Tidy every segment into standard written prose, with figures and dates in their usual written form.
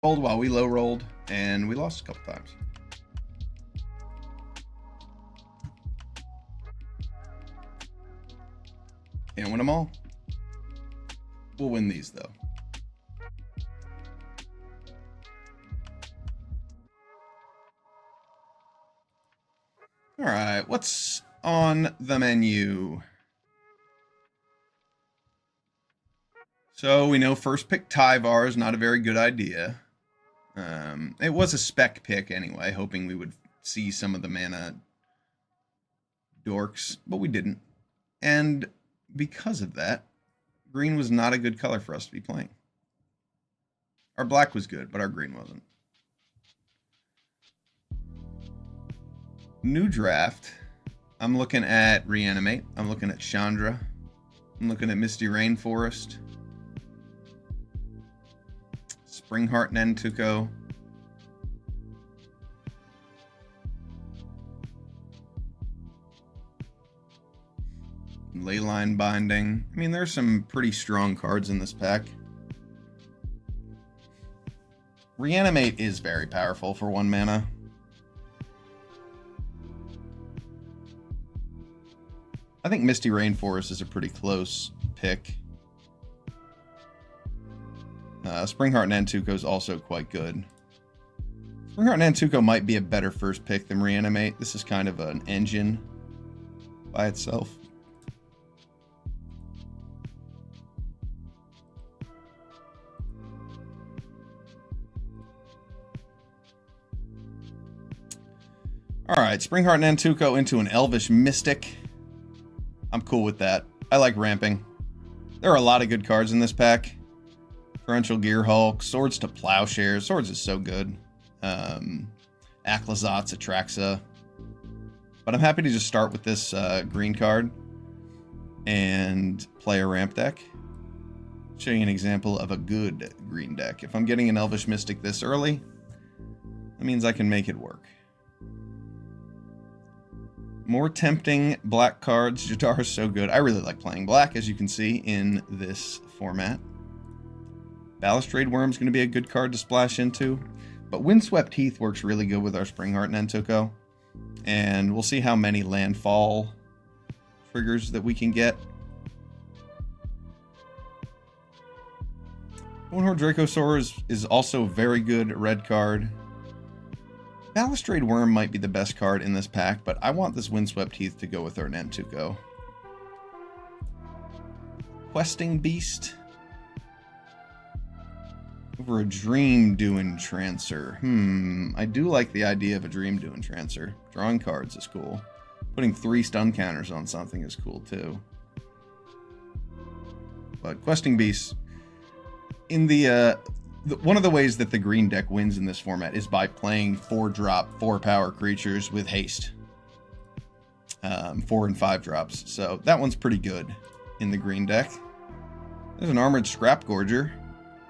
rolled while we low rolled, and we lost a couple times. Can't win them all. We'll win these though. All right, what's on the menu? So we know first pick Tyvar is not a very good idea. It was a spec pick anyway, hoping we would see some of the mana dorks, but we didn't. And because of that, green was not a good color for us to be playing. Our black was good, but our green wasn't. New draft. I'm looking at Reanimate. I'm looking at Chandra. I'm looking at Misty Rainforest. Springheart Nantuko. Leyline Binding. I mean, there's some pretty strong cards in this pack. Reanimate is very powerful for 1 mana. I think Misty Rainforest is a pretty close pick. Springheart Nantuko is also quite good. Springheart Nantuko might be a better first pick than Reanimate. This is kind of an engine by itself. Alright, Springheart Nantuko into an Elvish Mystic. I'm cool with that. I like ramping. There are a lot of good cards in this pack. Torrential Gearhulk, Swords to Plowshares. Swords is so good. Aklazots, Atraxa. But I'm happy to just start with this green card and play a ramp deck. Show you an example of a good green deck. If I'm getting an Elvish Mystic this early, that means I can make it work. More tempting black cards. Jadar is so good. I really like playing black, as you can see in this format. Balustrade Worm's going to be a good card to splash into. But Windswept Heath works really good with our Springheart Nantuko. And we'll see how many landfall triggers that we can get. Bonehorn Dracosaur is also a very good red card. Balustrade Worm might be the best card in this pack, but I want this Windswept Heath to go with our Nantuko. Questing Beast over a Dream Doing Trancer. I do like the idea of a Dream Doing Trancer. Drawing cards is cool. Putting 3 stun counters on something is cool too. But Questing Beast, in one of the ways that the green deck wins in this format is by playing 4-drop, 4-power creatures with haste. 4 and 5 drops. So that one's pretty good in the green deck. There's an Armored Scrap Gorger.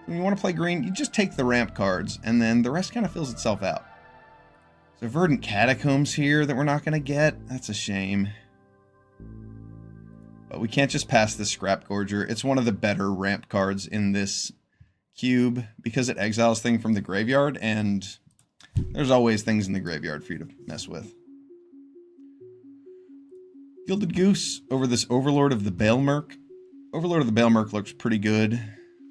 When you want to play green, you just take the ramp cards, and then the rest kind of fills itself out. So Verdant Catacombs here that we're not going to get. That's a shame. But we can't just pass this Scrap Gorger. It's one of the better ramp cards in this cube because it exiles things from the graveyard, and there's always things in the graveyard for you to mess with. Gilded Goose over this Overlord of the Balemerc. Overlord of the Balemerc looks pretty good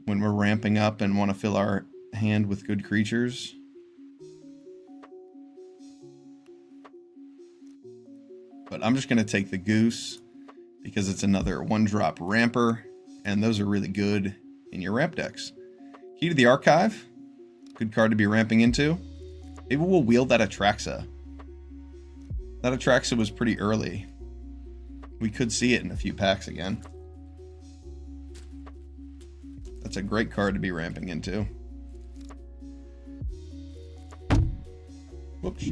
when we're ramping up and want to fill our hand with good creatures. But I'm just going to take the Goose because it's another 1-drop ramper, and those are really good in your ramp decks. Key to the Archive, good card to be ramping into. Maybe we'll wield that Atraxa. That Atraxa was pretty early. We could see it in a few packs again. That's a great card to be ramping into. Whoops.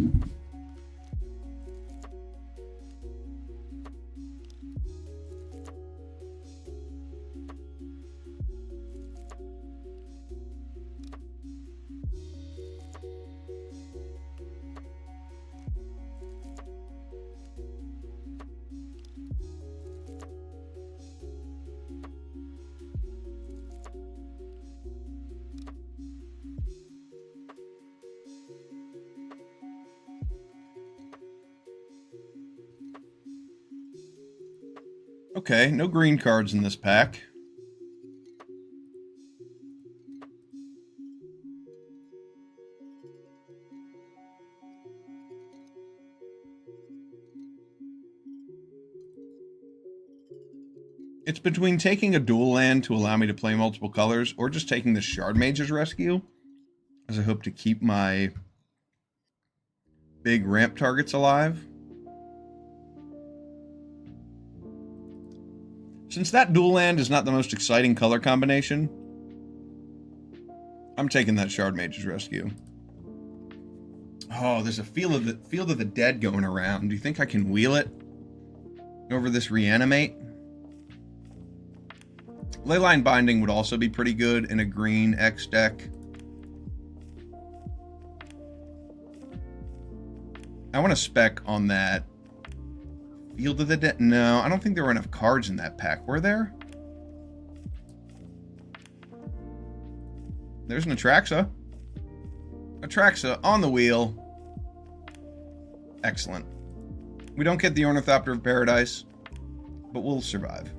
Okay, no green cards in this pack. It's between taking a dual land to allow me to play multiple colors or just taking the Shard Mage's Rescue, as I hope to keep my big ramp targets alive. Since that dual land is not the most exciting color combination, I'm taking that Shard Mage's Rescue. Oh, there's a Field of the Dead going around. Do you think I can wheel it over this Reanimate? Leyline Binding would also be pretty good in a green X deck. I want to spec on that Field of the Dead. No, I don't think there were enough cards in that pack. Were there? There's an Atraxa. Atraxa on the wheel. Excellent. We don't get the Ornithopter of Paradise, but we'll survive.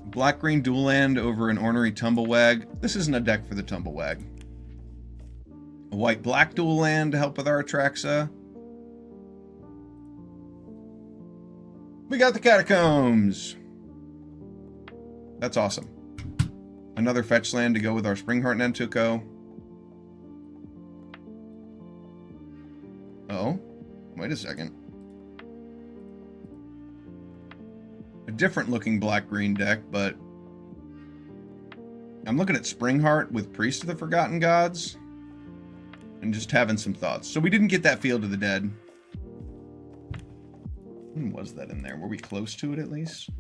Black-green dual land over an Ornery Tumblewag. This isn't a deck for the Tumblewag. A white-black dual land to help with our Atraxa. We got the Catacombs. That's awesome. Another fetch land to go with our Springheart Nantuko. Oh, wait a second. A different looking black-green deck, but I'm looking at Springheart with Priest of the Forgotten Gods and just having some thoughts. So we didn't get that Field of the Dead. When was that in there? Were we close to it at least?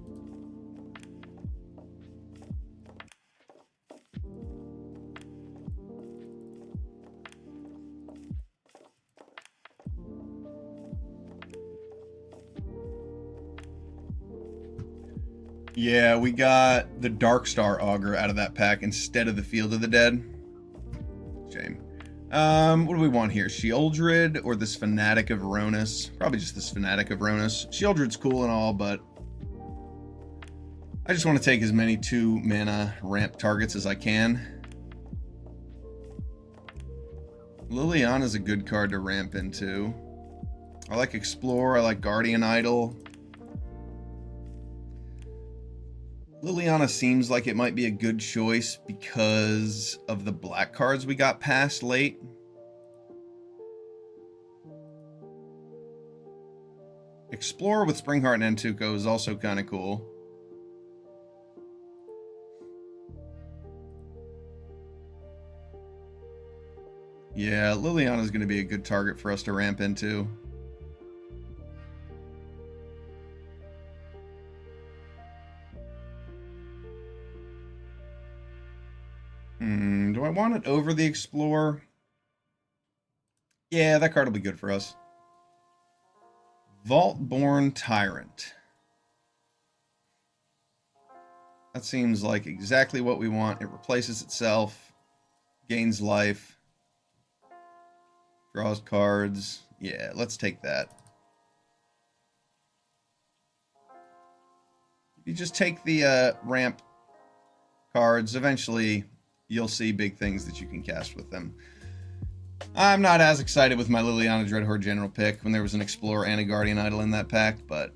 Yeah, we got the Darkstar Augur out of that pack instead of the Field of the Dead. Shame. What do we want here? Sheoldred or this Fanatic of Aronis? Probably just this Fanatic of Aronis. Sheoldred's cool and all, but I just want to take as many 2-mana ramp targets as I can. Liliana's a good card to ramp into. I like Explore, I like Guardian Idol. Liliana seems like it might be a good choice because of the black cards we got past late. Explorer with Springheart Nantuko is also kind of cool. Yeah, Liliana's going to be a good target for us to ramp into. Do I want it over the Explorer? Yeah, that card will be good for us. Vault-Born Tyrant. That seems like exactly what we want. It replaces itself, gains life, draws cards. Yeah, let's take that. If you just take the ramp cards, eventually you'll see big things that you can cast with them. I'm not as excited with my Liliana Dreadhorde General pick when there was an Explorer and a Guardian Idol in that pack, but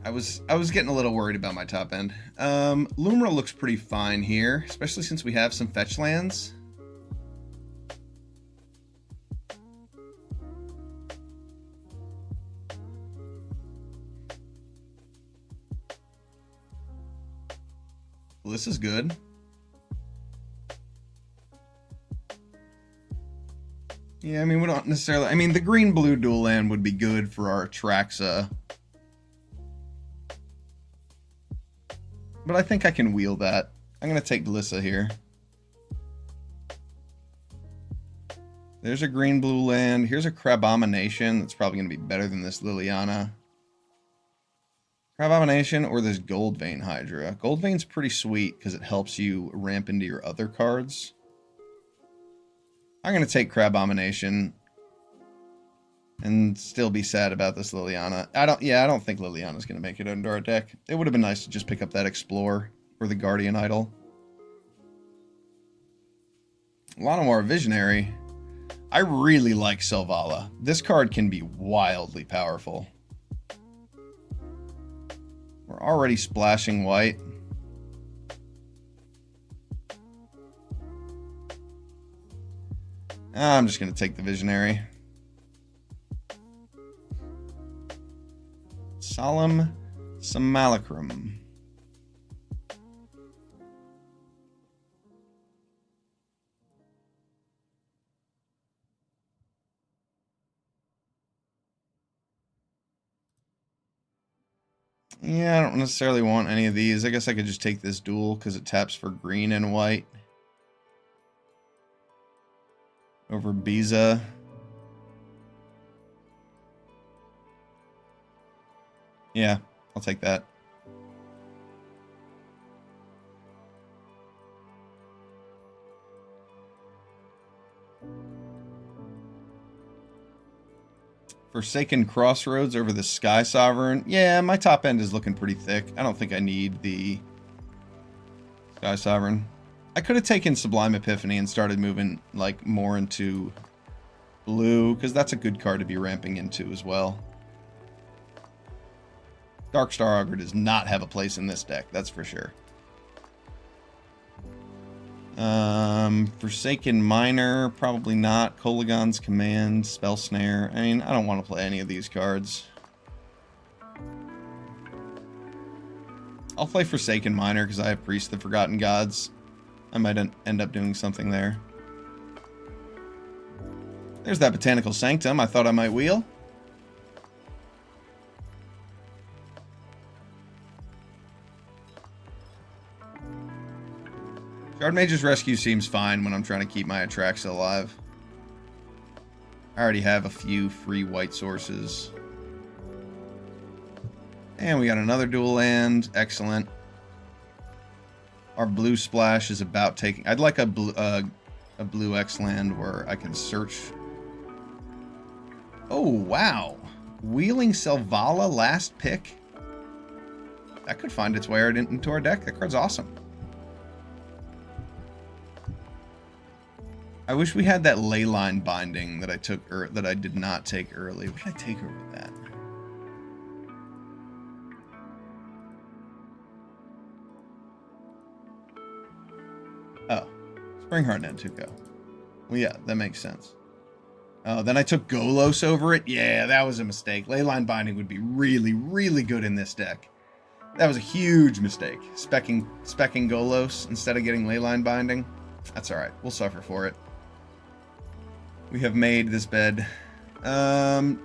I was getting a little worried about my top end. Lumra looks pretty fine here, especially since we have some fetch lands. Well, this is good. Yeah, I mean, we don't necessarily... I mean, the green-blue dual land would be good for our Atraxa. But I think I can wheel that. I'm going to take Glissa here. There's a green-blue land. Here's a Crabomination. That's probably going to be better than this Liliana. Crabomination or this Goldvein Hydra. Goldvein's pretty sweet because it helps you ramp into your other cards. I'm going to take Crabomination. and still be sad about this Liliana. I don't think Liliana's going to make it into our deck. It would have been nice to just pick up that Explore or the Guardian Idol. Llanowar Visionary. I really like Selvala. This card can be wildly powerful. We're already splashing white. I'm just going to take the Visionary. Solemn Simulacrum. Yeah, I don't necessarily want any of these. I guess I could just take this duel because it taps for green and white. Over Biza. Yeah, I'll take that. Forsaken Crossroads over the Sky Sovereign. Yeah, my top end is looking pretty thick. I don't think I need the Sky Sovereign. I could have taken Sublime Epiphany and started moving like more into blue, because that's a good card to be ramping into as well. Darkstar Augur does not have a place in this deck, that's for sure. Forsaken Miner, probably not. Kolagon's Command, Spell Snare. I mean, I don't want to play any of these cards. I'll play Forsaken Miner because I have Priest of the Forgotten Gods. I might end up doing something there. There's that Botanical Sanctum I thought I might wheel. Shardmage's Rescue seems fine when I'm trying to keep my Atraxa alive. I already have a few free white sources. And we got another dual land. Excellent. Our blue splash is about taking... I'd like a blue X land where I can search. Oh, wow. Wheeling Selvala last pick. That could find its way into our deck. That card's awesome. I wish we had that Leyline Binding that I took, or that I did not take early. What did I take over that? Oh, Springheart Nantuko. Well, yeah, that makes sense. Oh, then I took Golos over it. Yeah, that was a mistake. Leyline Binding would be really, really good in this deck. That was a huge mistake. Specking Golos instead of getting Leyline Binding. That's all right. We'll suffer for it. We have made this bed.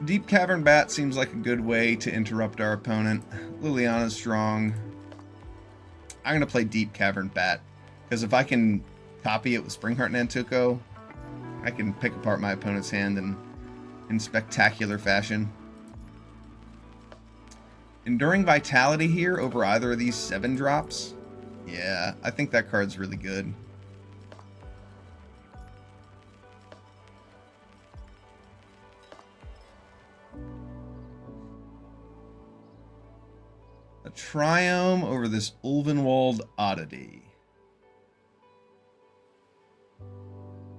Deep Cavern Bat seems like a good way to interrupt our opponent. Liliana's strong. I'm going to play Deep Cavern Bat, because if I can copy it with Springheart Nantuko, I can pick apart my opponent's hand in spectacular fashion. Enduring Vitality here over either of these 7-drops. Yeah, I think that card's really good. A Triome over this Ulvenwald Oddity.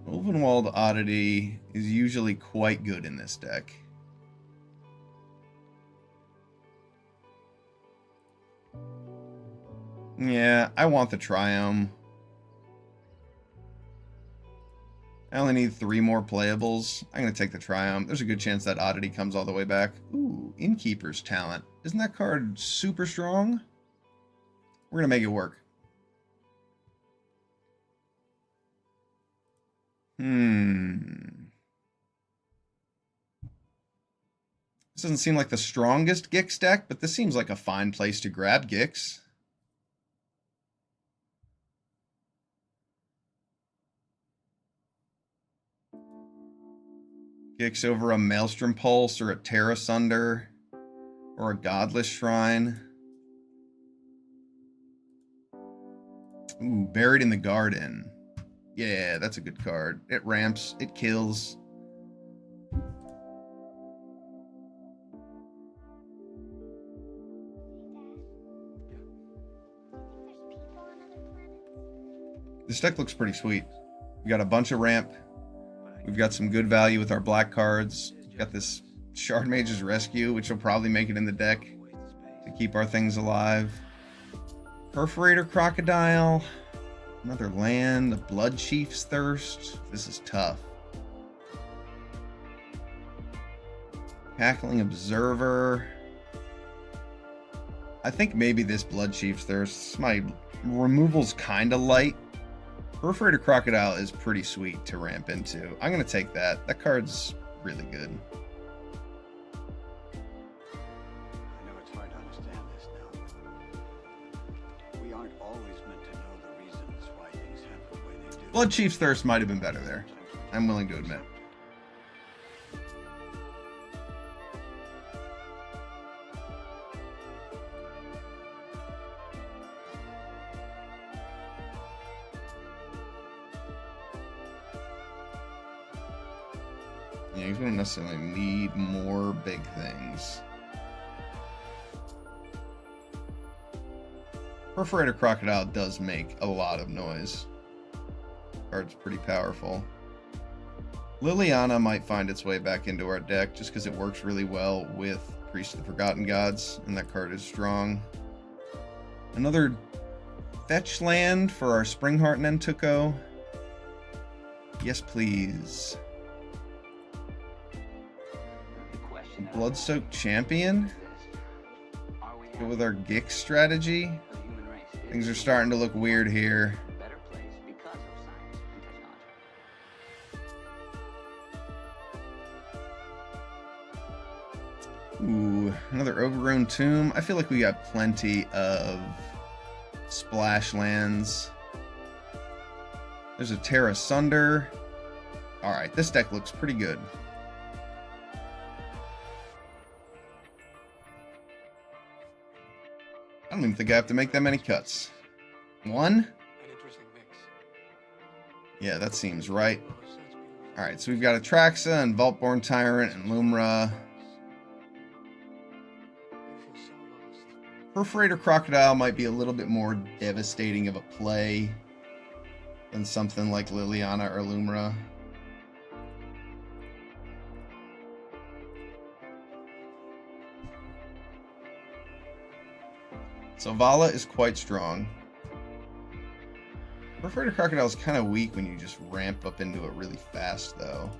Ulvenwald Oddity is usually quite good in this deck. Yeah, I want the Triome. I only need 3 more playables. I'm going to take the Triumph. There's a good chance that Oddity comes all the way back. Ooh, Innkeeper's Talent. Isn't that card super strong? We're going to make it work. This doesn't seem like the strongest Gix deck, but this seems like a fine place to grab Gix. Gix over a Maelstrom Pulse or a Terra Sunder or a Godless Shrine. Ooh, Buried in the Garden. Yeah, that's a good card. It ramps, it kills. This deck looks pretty sweet. We got a bunch of ramp. We've got some good value with our black cards. We've got this Shard Mage's Rescue, which will probably make it in the deck to keep our things alive. Perforator Crocodile. Another land. The Blood Chief's Thirst. This is tough. Cackling Observer. I think maybe this Blood Chief's Thirst. My removal's kind of light. Perforator Crocodile is pretty sweet to ramp into. I'm going to take that. That card's really good. I know it's hard to understand this now. We aren't always meant to know the reasons why things happen the way they do. Blood Chief's Thirst might have been better there. I'm willing to admit. Yeah, he's going to necessarily need more big things. Perforator Crocodile does make a lot of noise. Card's pretty powerful. Liliana might find its way back into our deck just because it works really well with Priest of the Forgotten Gods, and that card is strong. Another fetch land for our Springheart Nentuko. Yes, please. Bloodsoaked Champion. Go with our Gix strategy. Things are starting to look weird here. Ooh, another Overgrown Tomb. I feel like we got plenty of splash lands. There's a Terra Sunder. Alright, this deck looks pretty good. I don't even think I have to make that many cuts. One? An interesting mix. Yeah, that seems right. Alright, so we've got Atraxa and Vaultborn Tyrant and Lumra. Perforator Crocodile might be a little bit more devastating of a play than something like Liliana or Lumra. So Vala is quite strong. Perforator Crocodile is kind of weak when you just ramp up into it really fast, though.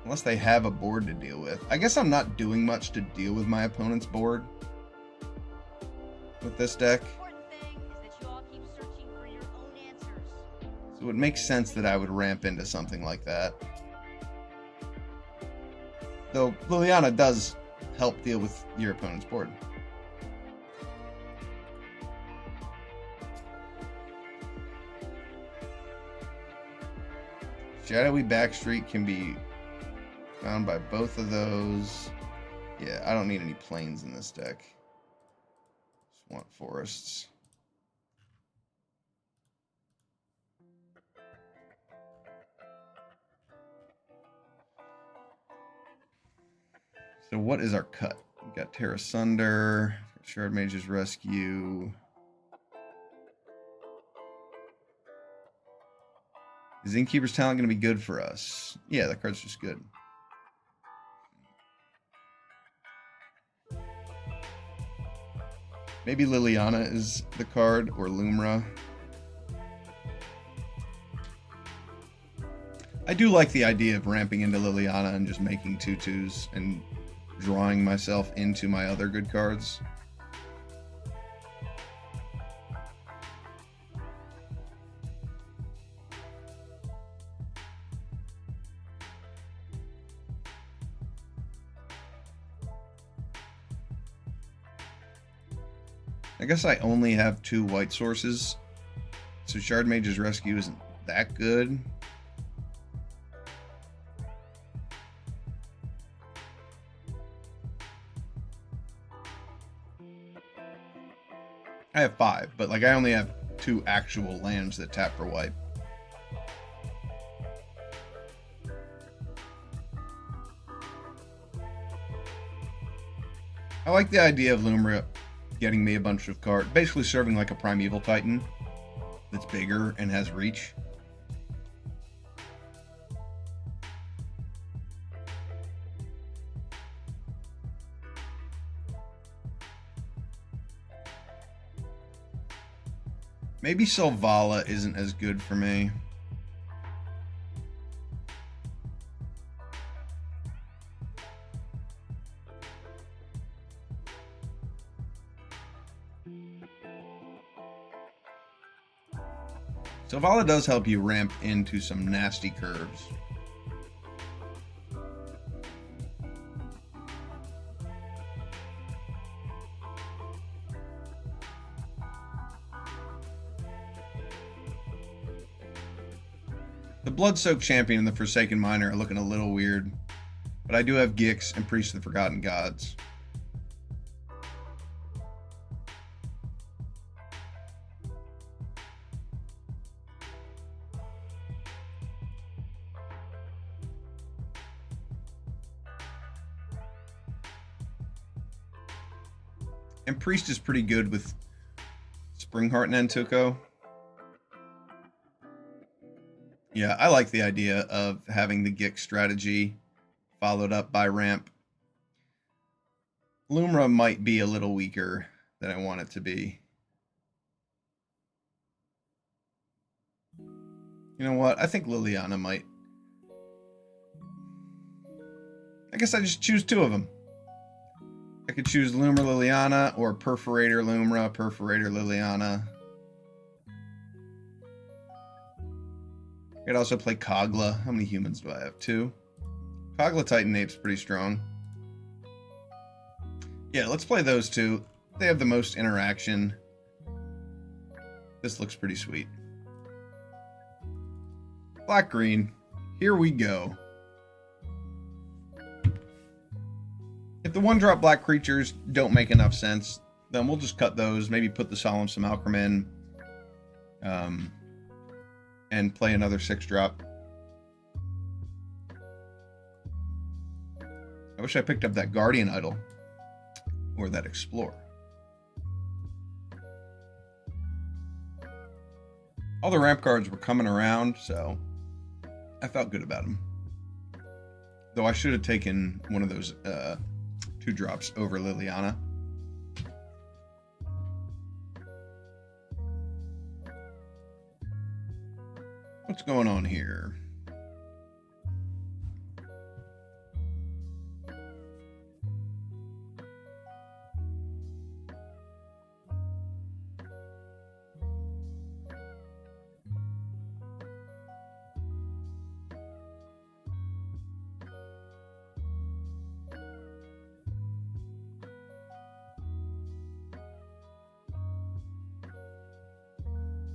Unless they have a board to deal with. I guess I'm not doing much to deal with my opponent's board with this deck. So it makes sense that I would ramp into something like that. Though Liliana does help deal with your opponent's board. Shadowy Backstreet can be found by both of those. Yeah, I don't need any plains in this deck. Just want forests. So what is our cut? We got Terra Sunder, Shard Mage's Rescue. Is Innkeeper's Talent going to be good for us? Yeah, that card's just good. Maybe Liliana is the card, or Lumra. I do like the idea of ramping into Liliana and just making 2/2s and drawing myself into my other good cards. I guess I only have 2 white sources, so Shard Mage's Rescue isn't that good. I have 5, but like I only have 2 actual lands that tap for white. I like the idea of Lumra getting me a bunch of cards, basically serving like a Primeval Titan that's bigger and has reach. Maybe Selvala isn't as good for me. Selvala does help you ramp into some nasty curves. The Blood-Soaked Champion and the Forsaken Miner are looking a little weird, but I do have Gix and Priest of the Forgotten Gods. And Priest is pretty good with Springheart Nantuko. Yeah, I like the idea of having the Gix strategy followed up by ramp. Lumra might be a little weaker than I want it to be. You know what? I think Liliana might. I guess I just choose two of them. I could choose Lumra Liliana or Perforator Lumra, Perforator Liliana. I could also play Kogla. How many humans do I have? 2. Kogla Titan Ape's pretty strong. Yeah, let's play those two. They have the most interaction. This looks pretty sweet. Black-green. Here we go. If the 1-drop black creatures don't make enough sense, then we'll just cut those. Maybe put the Solemn Simulacrum in. And play another 6-drop. I wish I picked up that Guardian Idol. Or that Explorer. All the ramp cards were coming around, so I felt good about them. Though I should have taken one of those 2-drops over Liliana. What's going on here?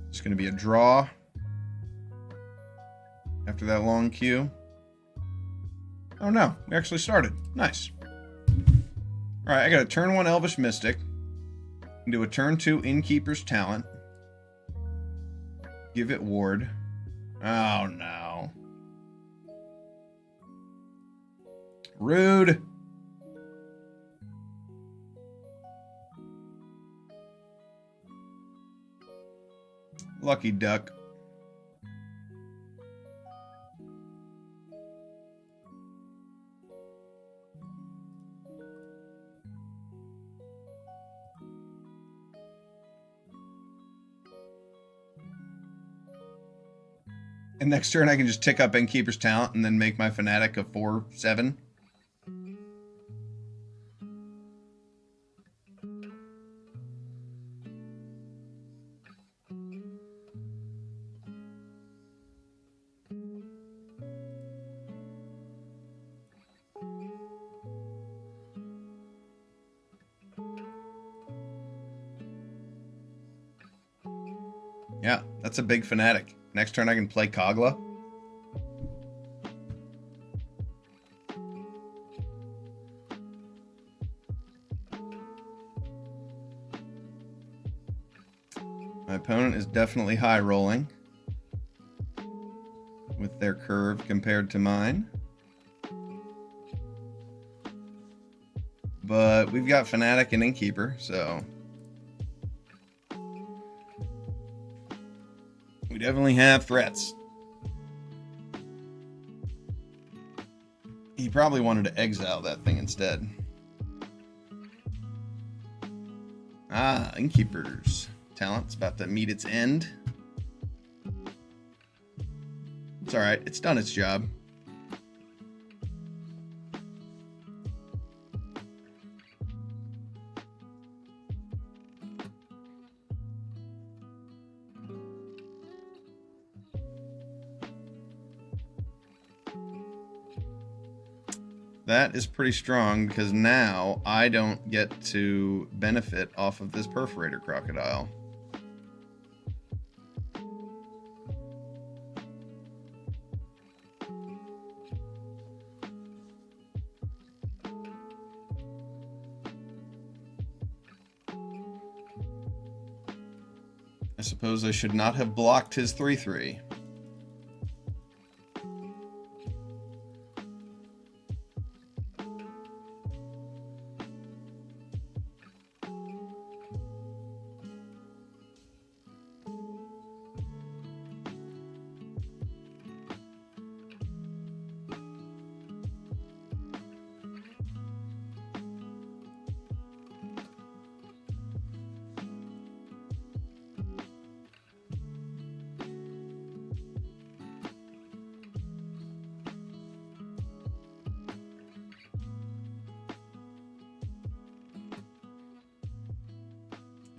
It's going to be a draw. After that long queue. Oh no, we actually started. Nice. Alright, I got a turn 1 Elvish Mystic. Do a turn 2 Innkeeper's Talent. Give it Ward. Oh no. Rude. Lucky duck. And next turn I can just tick up Innkeeper's Talent and then make my Fanatic a 4/7. Yeah, that's a big Fanatic. Next turn I can play Kogla. My opponent is definitely high rolling with their curve compared to mine. But we've got Fanatic and Innkeeper, so We definitely have threats. He probably wanted to exile that thing instead. Ah, Innkeeper's talent's about to meet its end. It's alright, it's done its job. That is pretty strong because now I don't get to benefit off of this Perforator Crocodile. I suppose I should not have blocked his 3/3.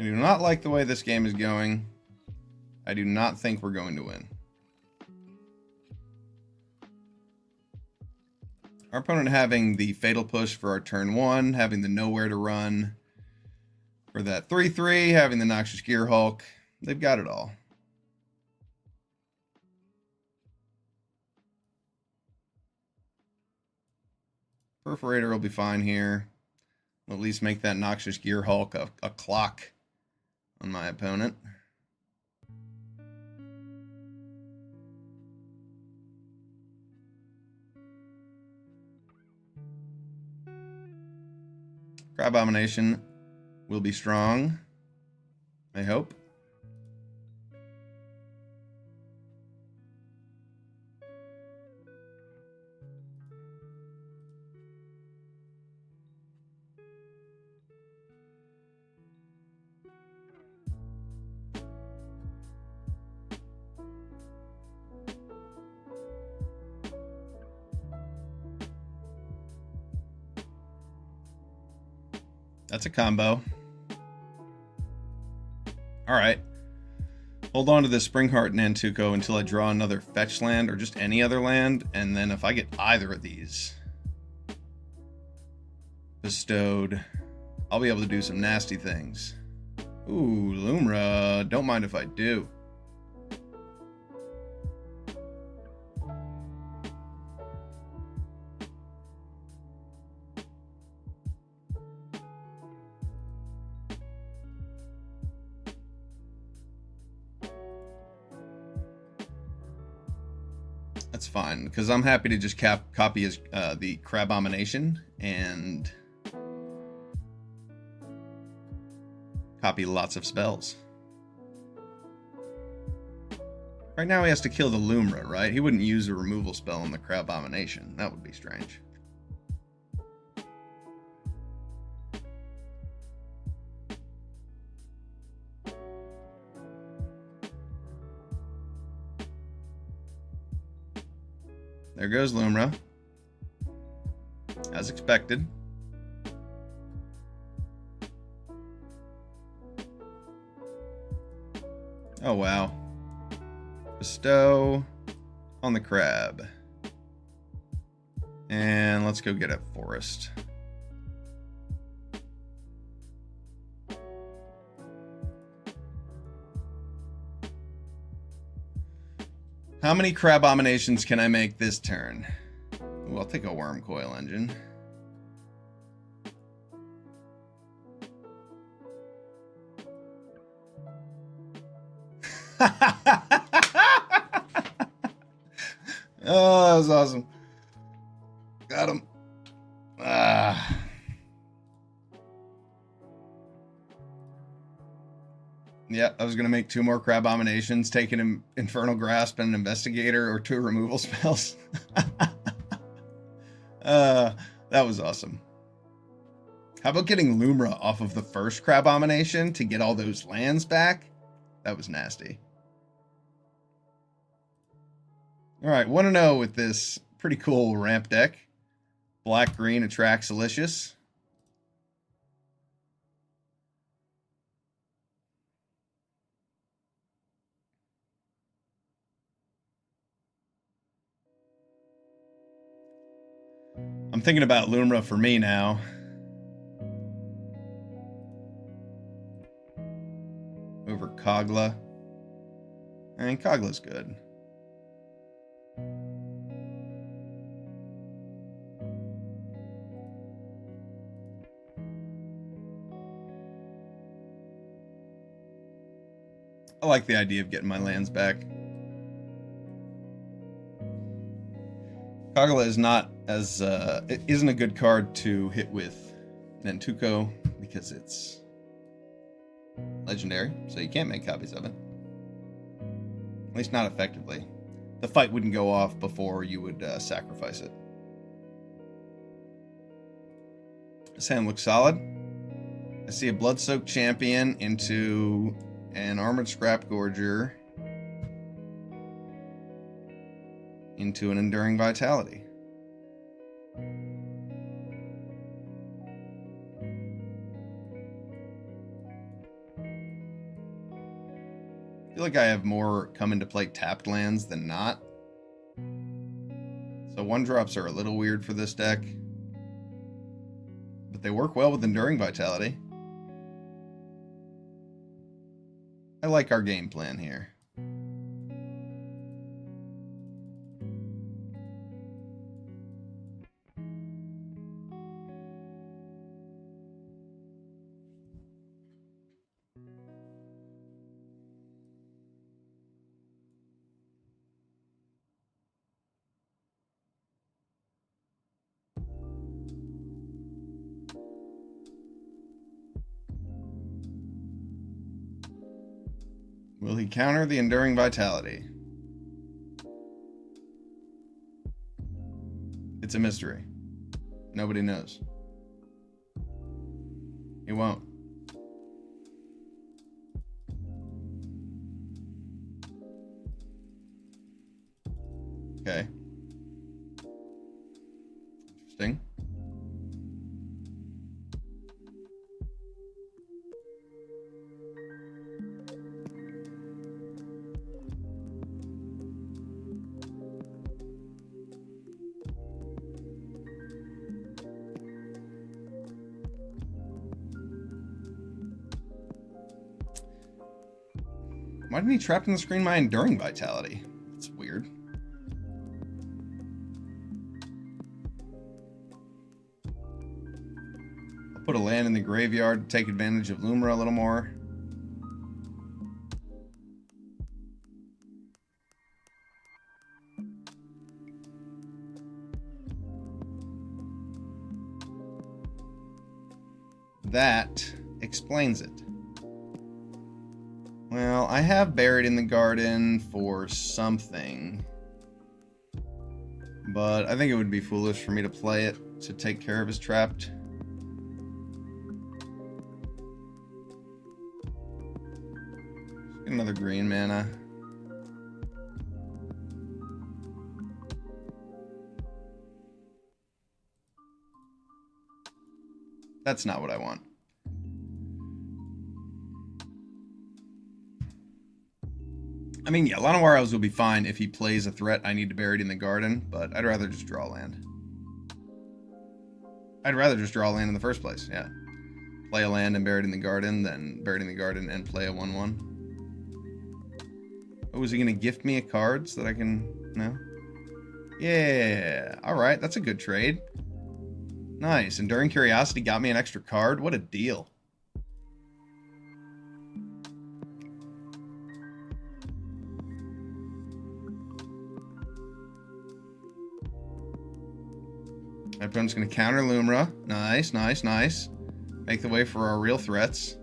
I do not like the way this game is going. I do not think we're going to win. Our opponent having the Fatal Push for our turn 1, having the Nowhere to Run for that 3/3, having the Noxious Gear Hulk. They've got it all. Perforator will be fine here. We'll at least make that Noxious Gear Hulk a clock on my opponent. Crabomination will be strong, I hope. That's a combo. Alright. Hold on to this Springheart Nantuko until I draw another fetch land or just any other land, and then if I get either of these bestowed, I'll be able to do some nasty things. Ooh, Lumra. Don't mind if I do. That's fine, because I'm happy to just copy his, the Crabomination and copy lots of spells. Right now he has to kill the Lumra, right? He wouldn't use a removal spell on the Crabomination. That would be strange. There goes Lumra. As expected. Oh, wow. Bestow on the crab. And let's go get a forest. How many Crabominations can I make this turn? Ooh, I'll take a Worm Coil Engine. Oh, that was awesome. Got him. Yeah, I was going to make 2 more Crab Abominations, take an Infernal Grasp and an Investigator, or 2 removal spells. That was awesome. How about getting Lumra off of the first Crab Abomination to get all those lands back? That was nasty. Alright, 1-0 with this pretty cool ramp deck. Black-green Atraxalicious. I'm thinking about Lumra for me now. Over Kogla. I mean, Kogla's good. I like the idea of getting my lands back. Kogla is not as it isn't a good card to hit with Nantuko because it's legendary, so you can't make copies of it. At least not effectively. The fight wouldn't go off before you would sacrifice it. This hand looks solid. I see a Blood-Soaked Champion into an Armored Scrap Gorger into an Enduring Vitality. I feel like I have more come into play tapped lands than not. So 1-drops are a little weird for this deck. But they work well with Enduring Vitality. I like our game plan here. Will he counter the Enduring Vitality? It's a mystery. Nobody knows. He won't. Okay. Interesting. Why didn't he trap in the screen my Enduring Vitality? That's weird. I'll put a land in the graveyard to take advantage of Lumra a little more. That explains it. Well, I have Buried in the Garden for something. But I think it would be foolish for me to play it to take care of his trapped. Get another green mana. That's not what I want. I mean, yeah, Lana Warhouse will be fine if he plays a threat I need to Bury It in the Garden, but I'd rather just draw land. I'd rather just draw land in the first place, yeah. Play a land and Bury It in the Garden, then Bury It in the Garden and play a 1/1. Oh, is he going to gift me a card so that I can... No? Yeah, alright, that's a good trade. Nice, Enduring Curiosity got me an extra card. What a deal. My opponent's going to counter Lumra. Nice, nice, nice. Make the way for our real threats.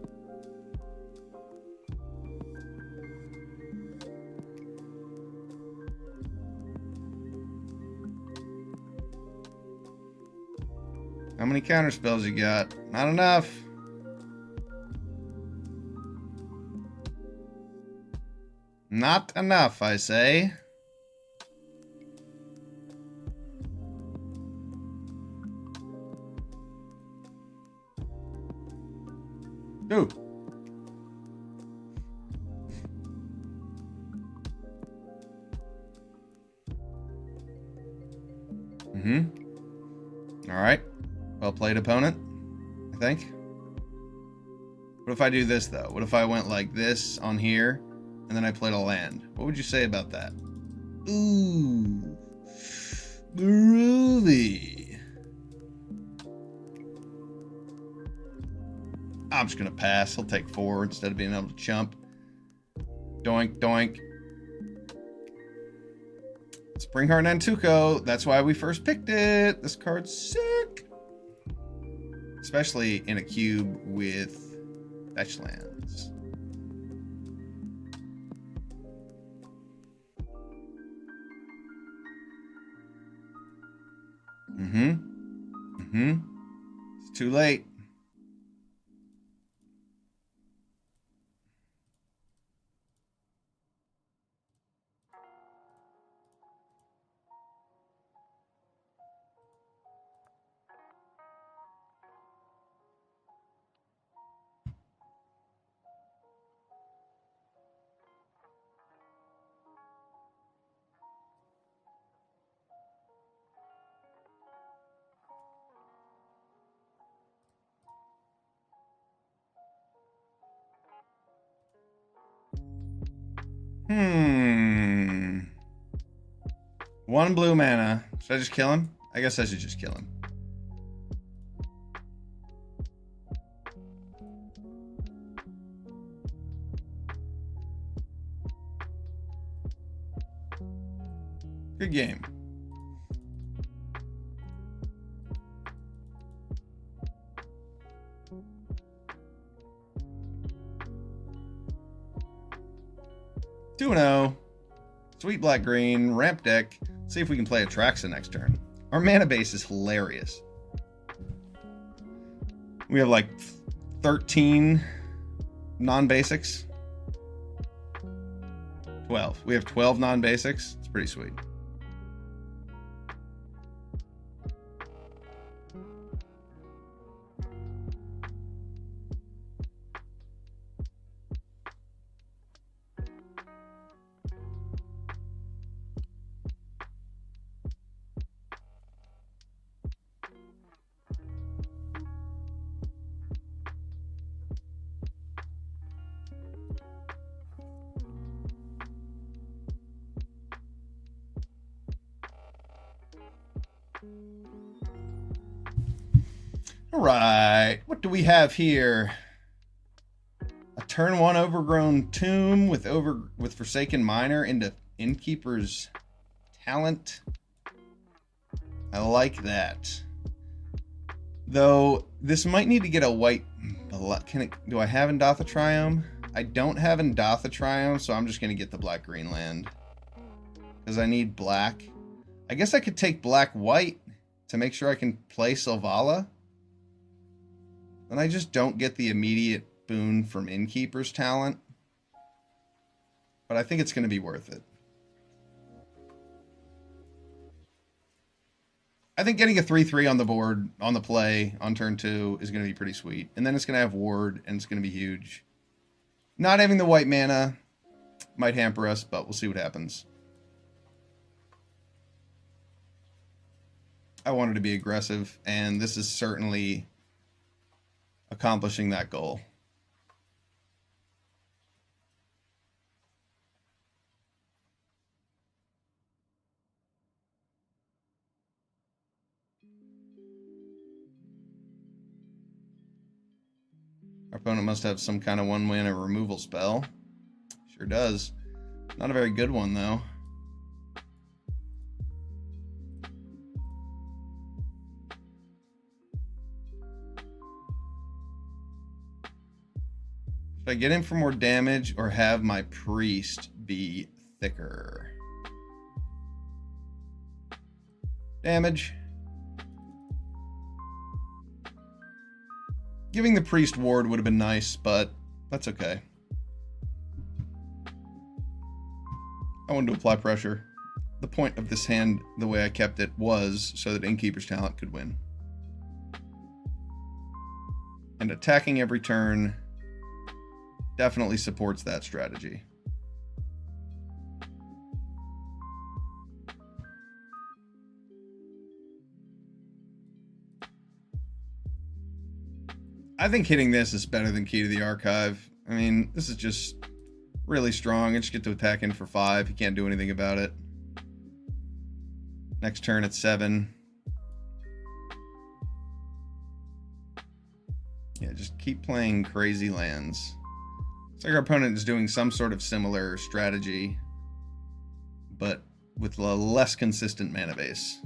How many counter spells you got? Not enough. Not enough, I say. Ooh. All right. Well played, opponent, I think. What if I do this, though? What if I went like this on here, and then I played a land? What would you say about that? Ooh. Groovy. I'm just going to pass. He'll take 4 instead of being able to chump. Doink, doink. Springheart Nantuko. That's why we first picked it. This card's sick. Especially in a cube with fetch lands. It's too late. One blue mana. Should I just kill him? I guess I should just kill him. Good game. Two 2-0. Sweet black green ramp deck. See if we can play Atraxa next turn. Our mana base is hilarious. We have like 13 non-basics. 12. We have 12 non-basics. It's pretty sweet. All right, what do we have here? A turn 1 overgrown tomb with Forsaken Miner into Innkeeper's Talent. I like that. Though this might need to get a white. Do I have Indatha Triome? I don't have Indatha Triome, so I'm just gonna get the black green land because I need black. I guess I could take black white to make sure I can play Selvala. And I just don't get the immediate boon from Innkeeper's Talent. But I think it's going to be worth it. I think getting a 3/3 on the board, on the play, on turn 2 is going to be pretty sweet. And then it's going to have Ward, and it's going to be huge. Not having the white mana might hamper us, but we'll see what happens. I wanted to be aggressive, and this is certainly accomplishing that goal. Our opponent must have some kind of 1-mana removal spell. Sure does. Not a very good one, though. Should I get in for more damage or have my priest be thicker? Damage. Giving the priest ward would have been nice, but that's okay. I wanted to apply pressure. The point of this hand, the way I kept it, was so that Innkeeper's Talent could win. And attacking every turn definitely supports that strategy. I think hitting this is better than Key to the Archive. I mean, this is just really strong. I just get to attack in for 5. He can't do anything about it. Next turn at 7. Yeah, just keep playing crazy lands. It's like our opponent is doing some sort of similar strategy, but with a less consistent mana base.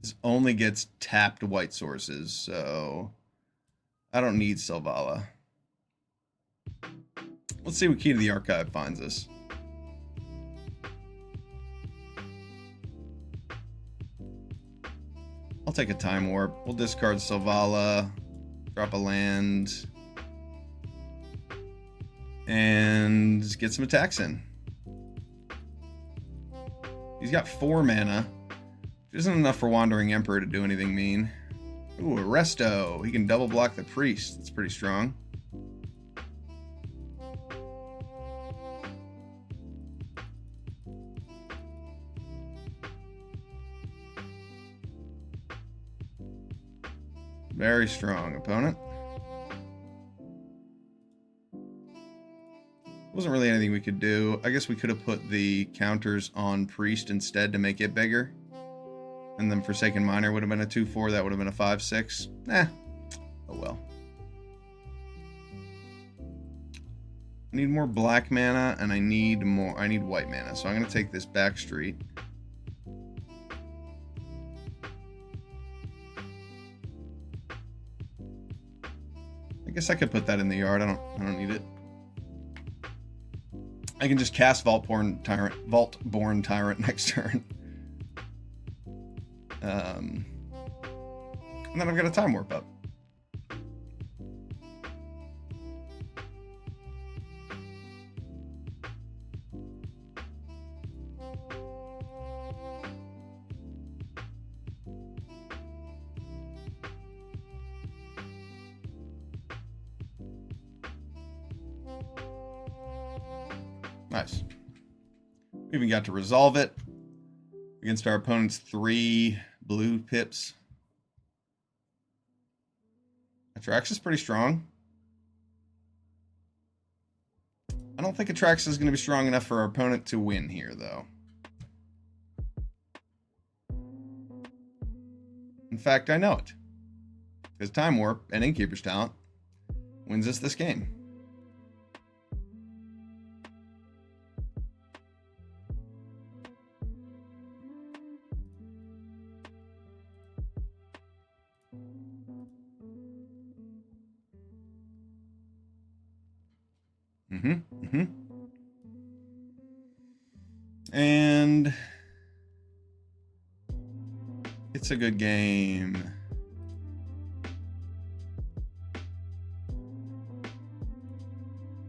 This only gets tapped white sources, so I don't need Selvala. Let's see what Key to the Archive finds us. I'll take a Time Warp. We'll discard Selvala, drop a land, and get some attacks in. He's got 4 mana, which isn't enough for Wandering Emperor to do anything mean. Ooh, a Resto. He can double block the priest. That's pretty strong. Very strong opponent. Wasn't really anything we could do. I guess we could have put the counters on priest instead to make it bigger. And then Forsaken Miner would have been a 2/4. That would have been a 5/6. Oh well. I need more black mana, and I need white mana. So I'm going to take this back street. I guess I could put that in the yard. I don't need it. I can just cast Vaultborn Tyrant next turn. And then I've got a Time Warp up. Nice. We even got to resolve it against our opponent's 3 blue pips. Atraxa is pretty strong. I don't think Atraxa is going to be strong enough for our opponent to win here, though. In fact, I know it. Because Time Warp and Innkeeper's Talent wins us this game. And it's a good game.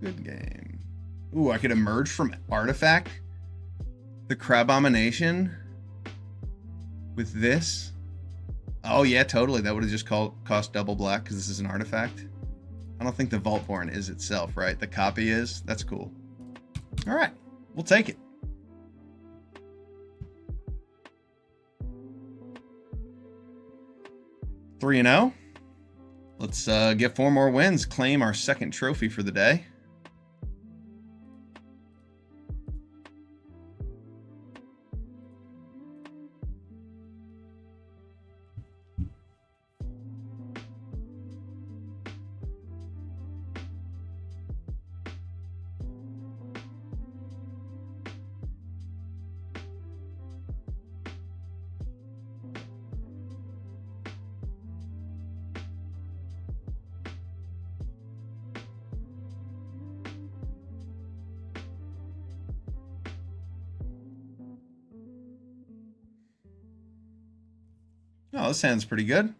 Good game. Ooh, I could emerge from Artifact, the Crabomination, with this. Oh yeah, totally. That would have just cost double black because this is an artifact. I don't think the Vaultborn is itself, right? The copy is. That's cool. All right, we'll take it. Three and 0. Let's get 4 more wins. Claim our second trophy for the day. Oh, this hand's pretty good.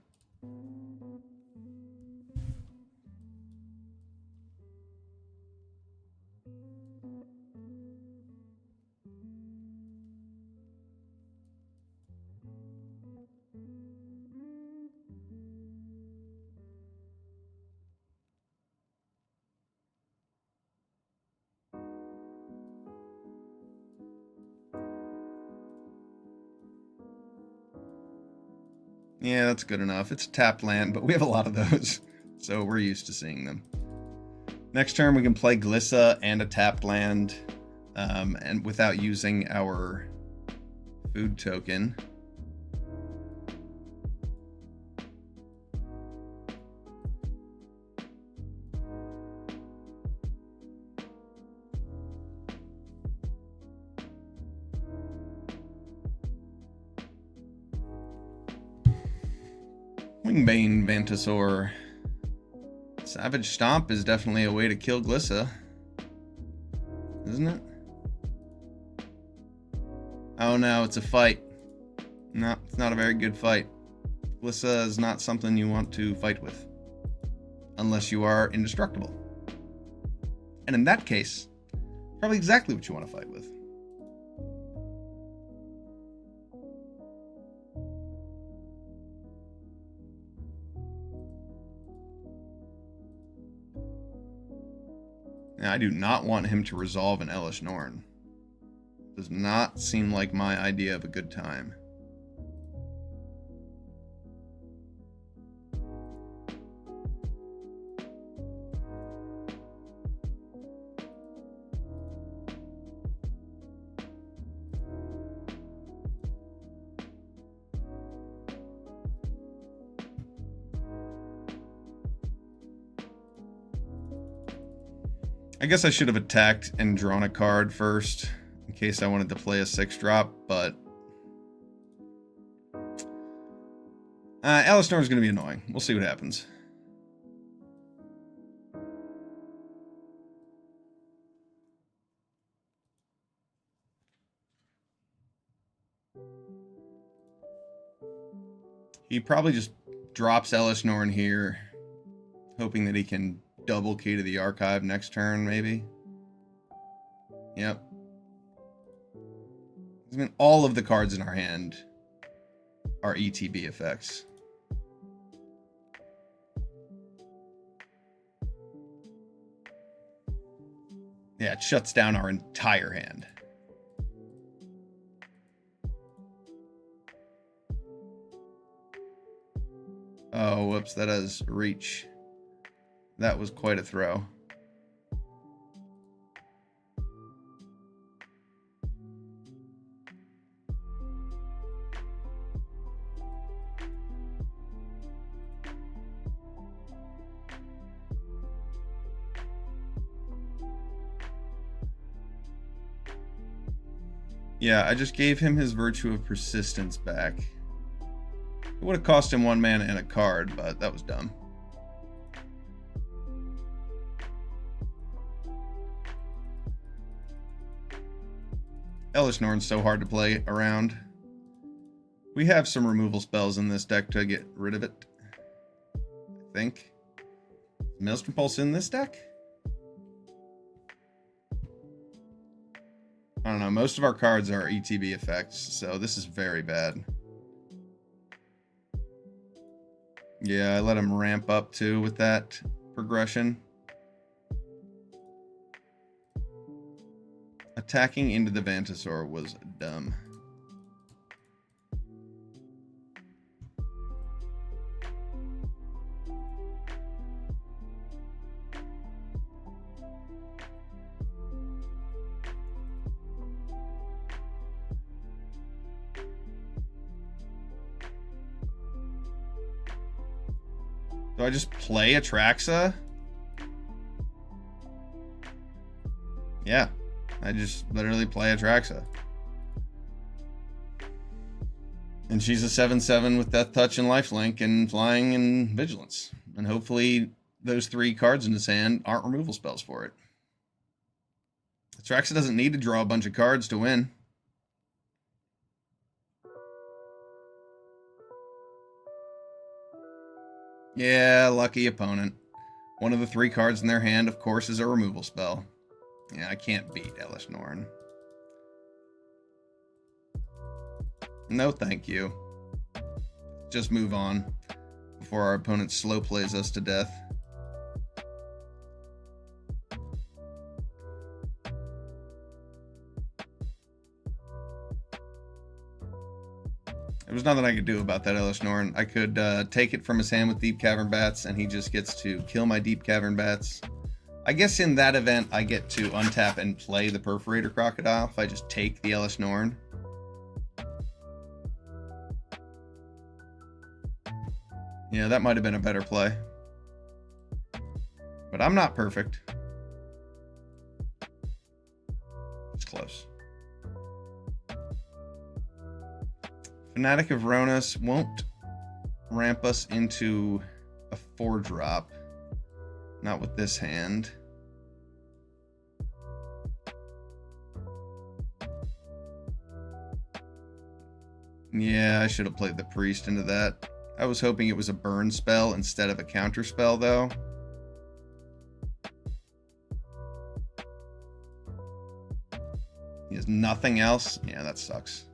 Yeah, that's good enough. It's a tapped land, but we have a lot of those, so we're used to seeing them. Next turn, we can play Glissa and a tapped land, and without using our food token. Wingbane Vantasaur. Savage Stomp is definitely a way to kill Glissa, isn't it? Oh no, it's a fight. No, it's not a very good fight. Glissa is not something you want to fight with, unless you are indestructible. And in that case, probably exactly what you want to fight with. Now, I do not want him to resolve an Elesh Norn. Does not seem like my idea of a good time. I guess I should have attacked and drawn a card first, in case I wanted to play a 6-drop, but Elesh Norn is going to be annoying. We'll see what happens. He probably just drops Elesh Norn here, hoping that he can double key to the archive next turn, maybe. Yep. I mean, all of the cards in our hand are ETB effects. Yeah, it shuts down our entire hand. Oh, whoops, that has reach. That was quite a throw. Yeah, I just gave him his Virtue of Persistence back. It would have cost him 1 mana and a card, but that was dumb. Elesh Norn's so hard to play around. We have some removal spells in this deck to get rid of it, I think. Is Maelstrom Pulse in this deck? I don't know. Most of our cards are ETB effects, so this is very bad. Yeah, I let him ramp up too with that progression. Attacking into the Vantasaur was dumb. Do I just play Atraxa? Yeah, I just literally play Atraxa. And she's a 7/7 with Death Touch and Lifelink and Flying and Vigilance. And hopefully those 3 cards in his hand aren't removal spells for it. Atraxa doesn't need to draw a bunch of cards to win. Yeah, lucky opponent. One of the 3 cards in their hand, of course, is a removal spell. Yeah, I can't beat Elish Norn. No, thank you. Just move on before our opponent slow plays us to death. There was nothing I could do about that Elish Norn. I could take it from his hand with Deep Cavern Bats, and he just gets to kill my Deep Cavern Bats. I guess in that event, I get to untap and play the Perforator Crocodile if I just take the Elish Norn. Yeah, that might have been a better play. But I'm not perfect. It's close. Fanatic of Ronas won't ramp us into a 4-drop. Not with this hand. Yeah, I should have played the Priest into that. I was hoping it was a burn spell instead of a counter spell, though. He has nothing else. Yeah, that sucks.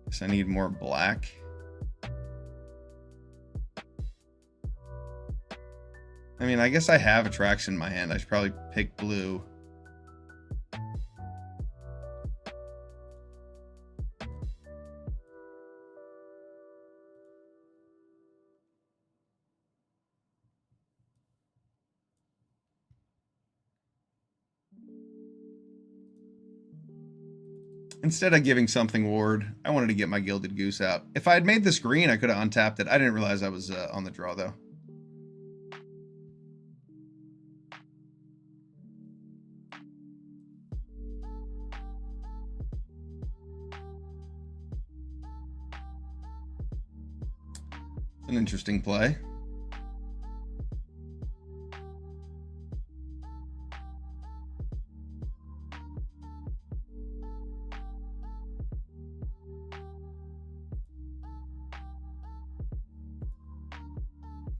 Guess I need more black. I mean, I guess I have Atraxa in my hand. I should probably pick blue. Instead of giving something ward, I wanted to get my Gilded Goose out. If I had made this green, I could have untapped it. I didn't realize I was on the draw, though. It's an interesting play.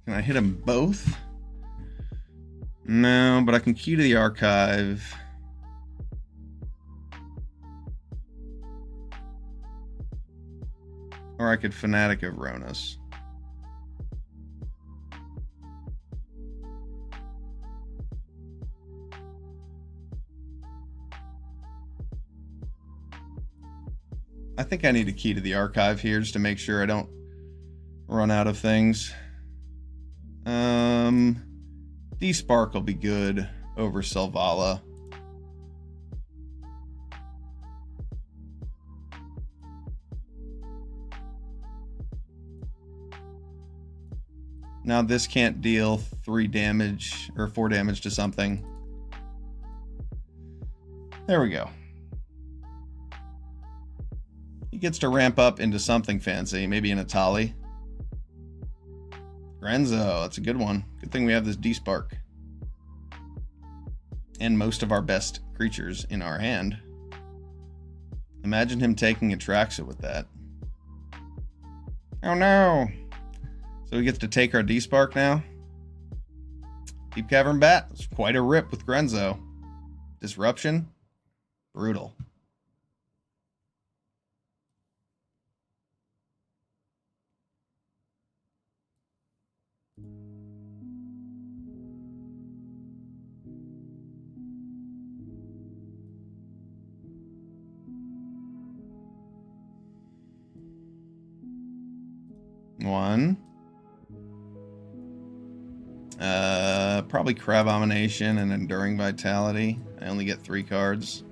Can I hit them both? No, but I can key to the archive. Or I could Fanatic of Ronas. I think I need a key to the archive here just to make sure I don't run out of things. D-Spark will be good over Selvala. Now this can't deal 3 damage or 4 damage to something. There we go. He gets to ramp up into something fancy, maybe an Atali. Grenzo, that's a good one. Good thing we have this D-Spark. And most of our best creatures in our hand. Imagine him taking Atraxa with that. Oh no! So he gets to take our D-Spark now? Deep Cavern Bat, it's quite a rip with Grenzo. Disruption? Brutal. One. Probably Crab Abomination and Enduring Vitality. I only get 3 cards.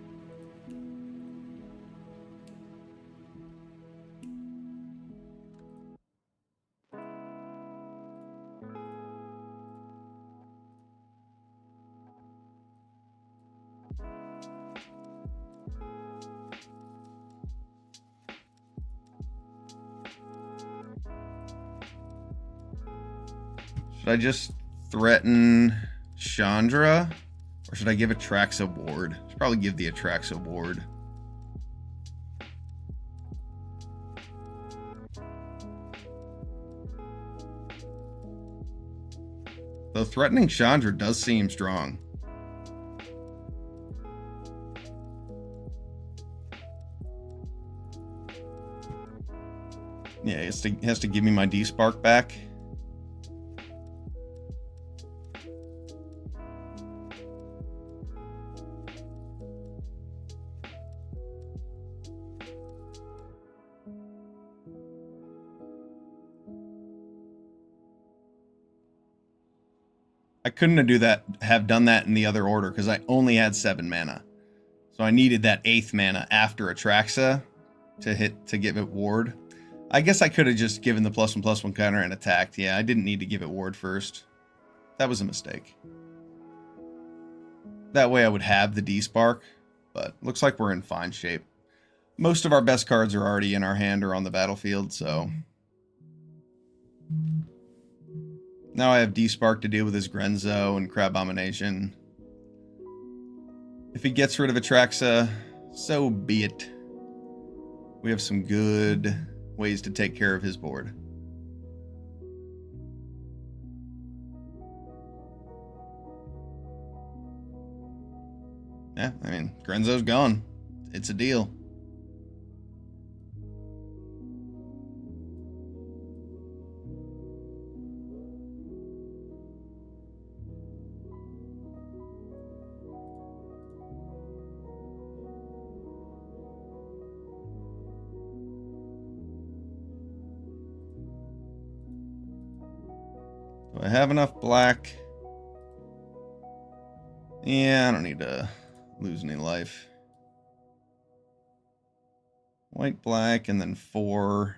Should I just threaten Chandra? Or should I give Atraxa ward? Should probably give the Atraxa ward. Though threatening Chandra does seem strong. Yeah, it has to give me my D-Spark back. I couldn't have done that in the other order because I only had 7 mana. So I needed that 8th mana after Atraxa to give it ward. I guess I could have just given the +1/+1 counter and attacked. Yeah, I didn't need to give it ward first. That was a mistake. That way I would have the D-Spark, but looks like we're in fine shape. Most of our best cards are already in our hand or on the battlefield, so... Now I have D-Spark to deal with his Grenzo and Crabomination. If he gets rid of Atraxa, so be it. We have some good ways to take care of his board. Yeah, I mean, Grenzo's gone. It's a deal. Do I have enough black? Yeah, I don't need to lose any life. White, black, and then 4.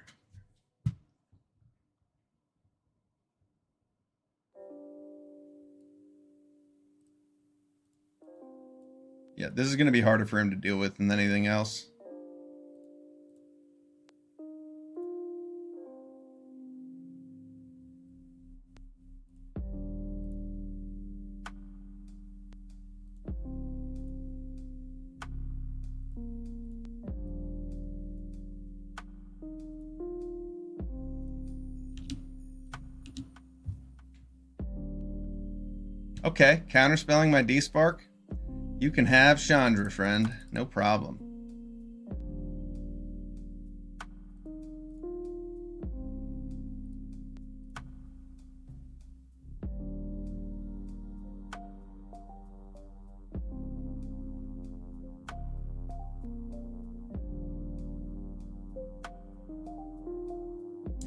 Yeah, this is going to be harder for him to deal with than anything else. Okay, counterspelling my D-Spark. You can have Chandra, friend. No problem.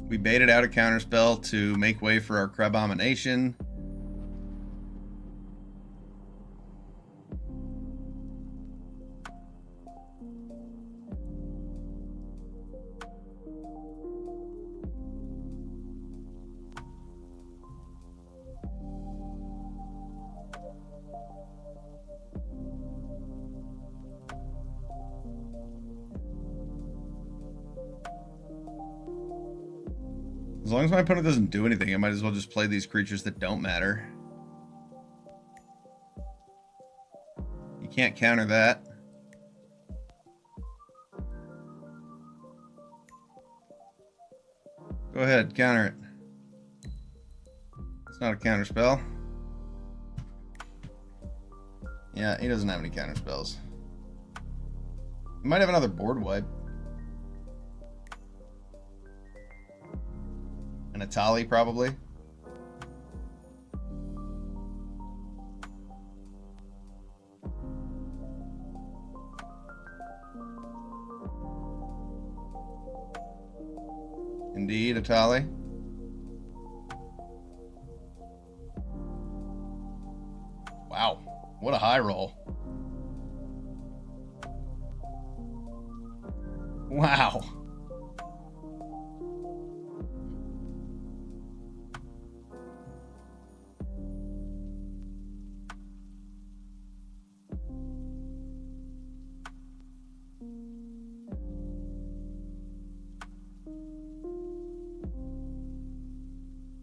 We baited out a counterspell to make way for our Crabomination. As long as my opponent doesn't do anything, I might as well just play these creatures that don't matter. You can't counter that. Go ahead, counter it. It's not a counter spell. Yeah, he doesn't have any counter spells. He might have another board wipe. An Atali, probably. Indeed, Atali. Wow, what a high roll. Wow.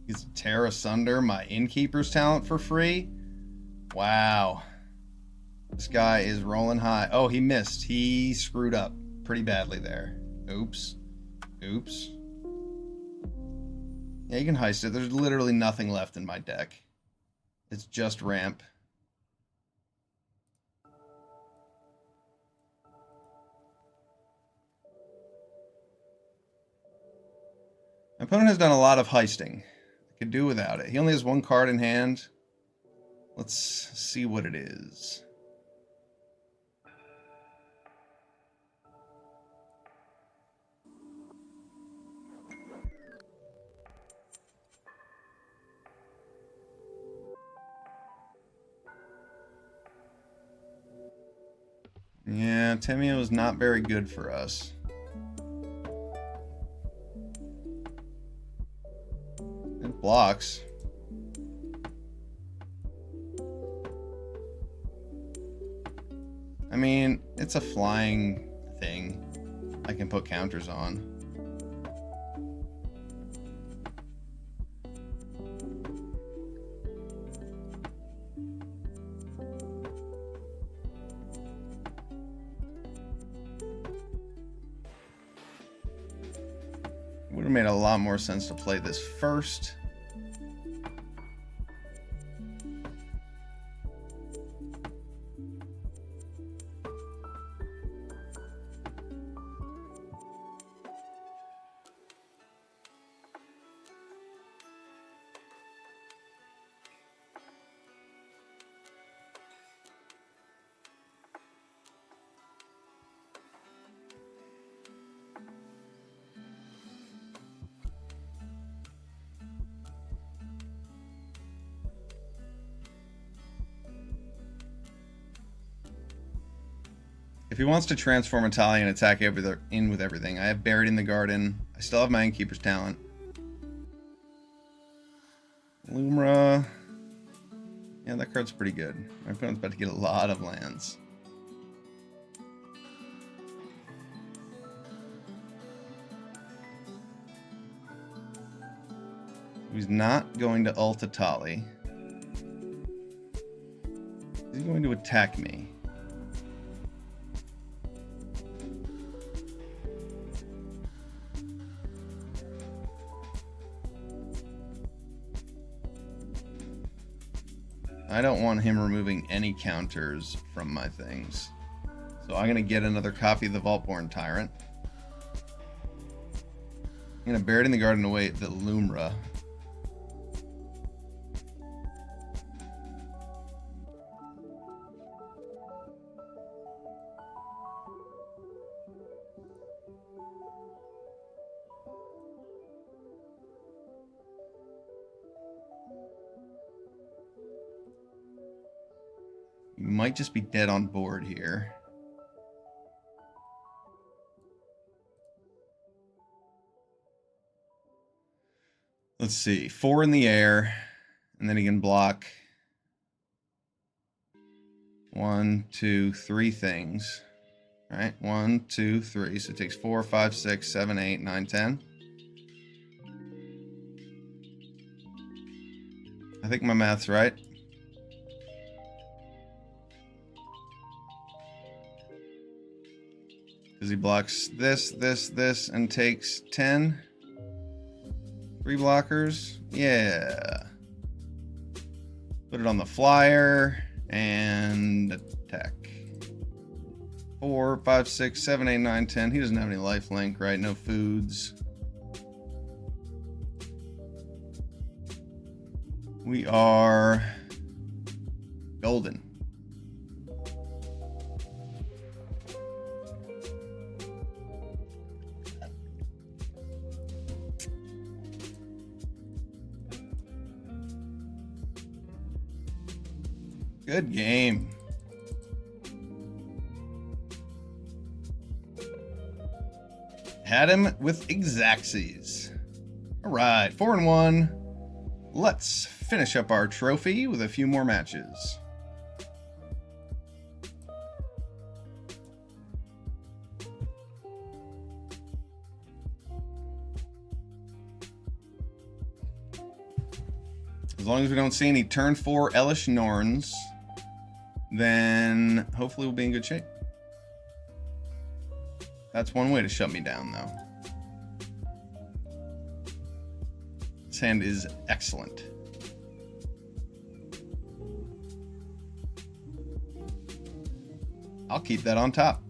He's tear asunder my innkeeper's talent for free? Wow. This guy is rolling high. Oh, he missed. He screwed up pretty badly there. Oops. Oops. Yeah, you can heist it. There's literally nothing left in my deck. It's just ramp. My opponent has done a lot of heisting. I could do without it. He only has one card in hand. Let's see what it is. Yeah, Temio is not very good for us. It blocks. I mean, it's a flying thing I can put counters on. Would have made a lot more sense to play this first. If he wants to transform Italia and attack in with everything, I have Buried in the Garden. I still have my Innkeeper's talent. Lumra. Yeah, that card's pretty good. My opponent's about to get a lot of lands. He's not going to ult Atali. He's going to attack me. I don't want him removing any counters from my things. So I'm going to get another copy of the Vaultborn Tyrant. I'm going to Bury It in the Garden away the Lumra. You might just be dead on board here. Let's see. 4 in the air, and then he can block 1, 2, 3 things. All right, 1, 2, 3. So it takes 4, 5, 6, 7, 8, 9, 10. I think my math's right. Because he blocks this, this, this, and takes 10. 3 blockers. Yeah. Put it on the flyer and attack. 4, 5, 6, 7, 8, 9, 10. He doesn't have any lifelink, right? No foods. We are golden. Good game. Had him with Atraxalicious. All right, 4-1. Let's finish up our trophy with a few more matches. As long as we don't see any turn 4 Elish Norns, then hopefully we'll be in good shape. That's one way to shut me down, though. This hand is excellent. I'll keep that on top.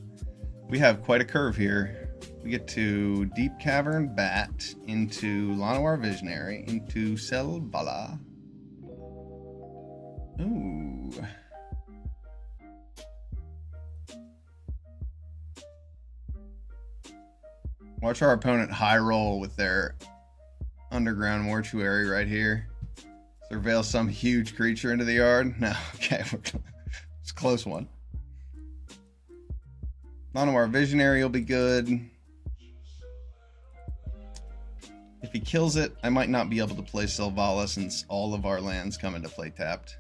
We have quite a curve here. We get to Deep Cavern, Bat, into Llanowar Visionary, into Selvala. Ooh. Watch our opponent high roll with their underground mortuary right here. Surveil some huge creature into the yard. No, okay. It's a close one. Llanowar Visionary will be good. If he kills it, I might not be able to play Selvala since all of our lands come into play tapped.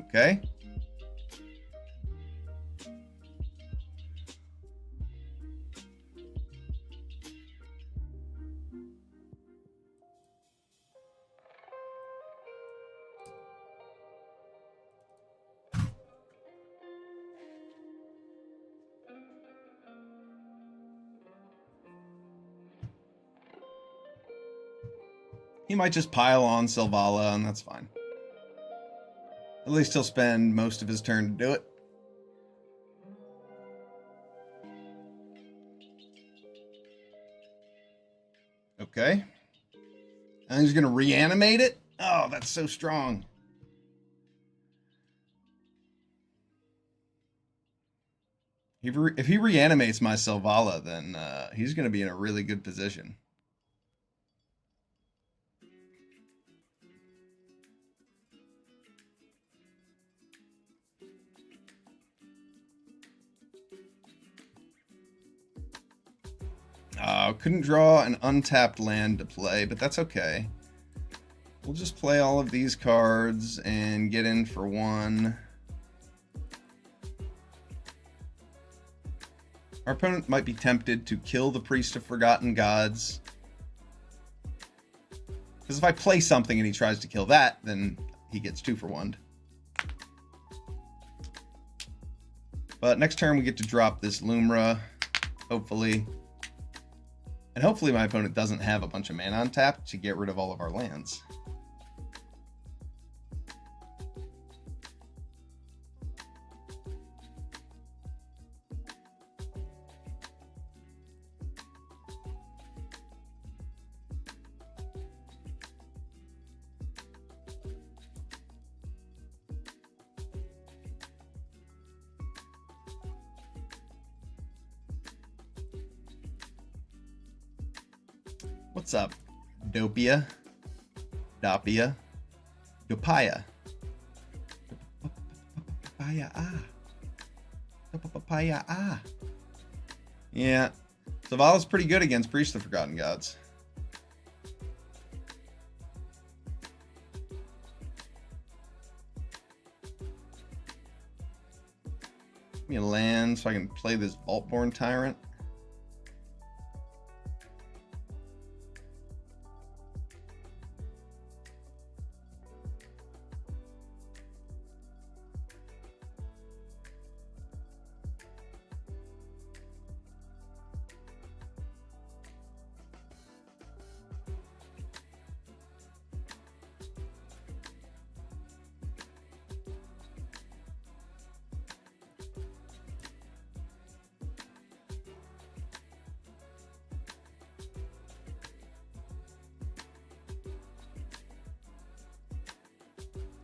Okay. He might just pile on Selvala, and that's fine. At least he'll spend most of his turn to do it. Okay. And he's going to reanimate it? Oh, that's so strong. If he reanimates my Selvala, then he's going to be in a really good position. Couldn't draw an untapped land to play, but that's okay. We'll just play all of these cards and get in for one. Our opponent might be tempted to kill the Priest of Forgotten Gods. Because if I play something and he tries to kill that, then he gets 2 for 1. But next turn we get to drop this Lumra, hopefully. And hopefully my opponent doesn't have a bunch of mana on tap to get rid of all of our lands. What's up, Dopia? Dopia? Dopaya? Papaya, ah. Papaya, ah. Yeah. Selvala's pretty good against Priest of the Forgotten Gods. Give me a land so I can play this Vaultborn Tyrant.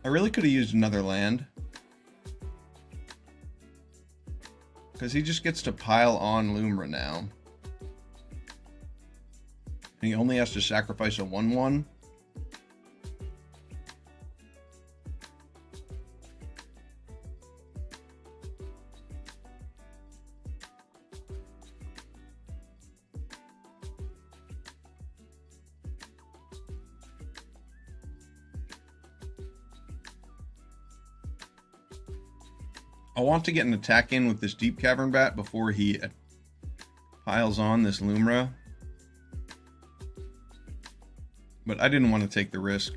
I really could have used another land. Because he just gets to pile on Lumra now. And he only has to sacrifice a 1/1. I want to get an attack in with this Deep Cavern Bat before he piles on this Lumra. But I didn't want to take the risk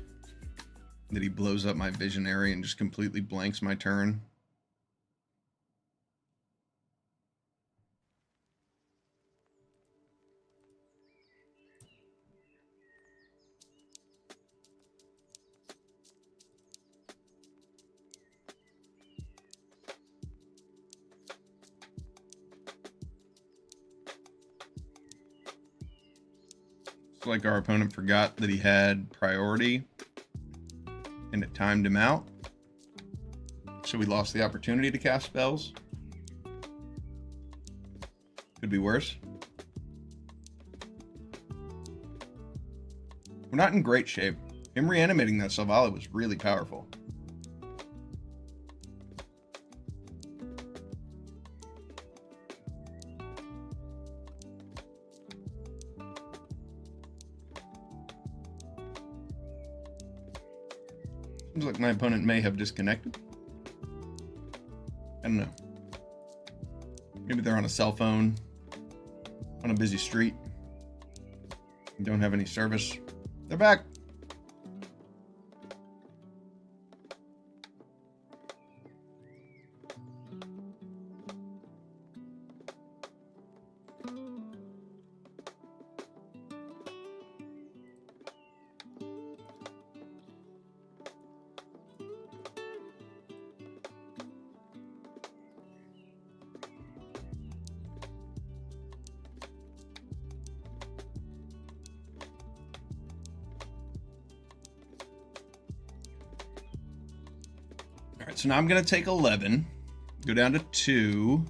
that he blows up my Visionary and just completely blanks my turn. It's like our opponent forgot that he had priority and it timed him out. So we lost the opportunity to cast spells. Could be worse. We're not in great shape. Him reanimating that Selvala was really powerful. Seems like my opponent may have disconnected. I don't know. Maybe they're on a cell phone, on a busy street, and don't have any service. They're back. All right, so now I'm going to take 11, go down to 2.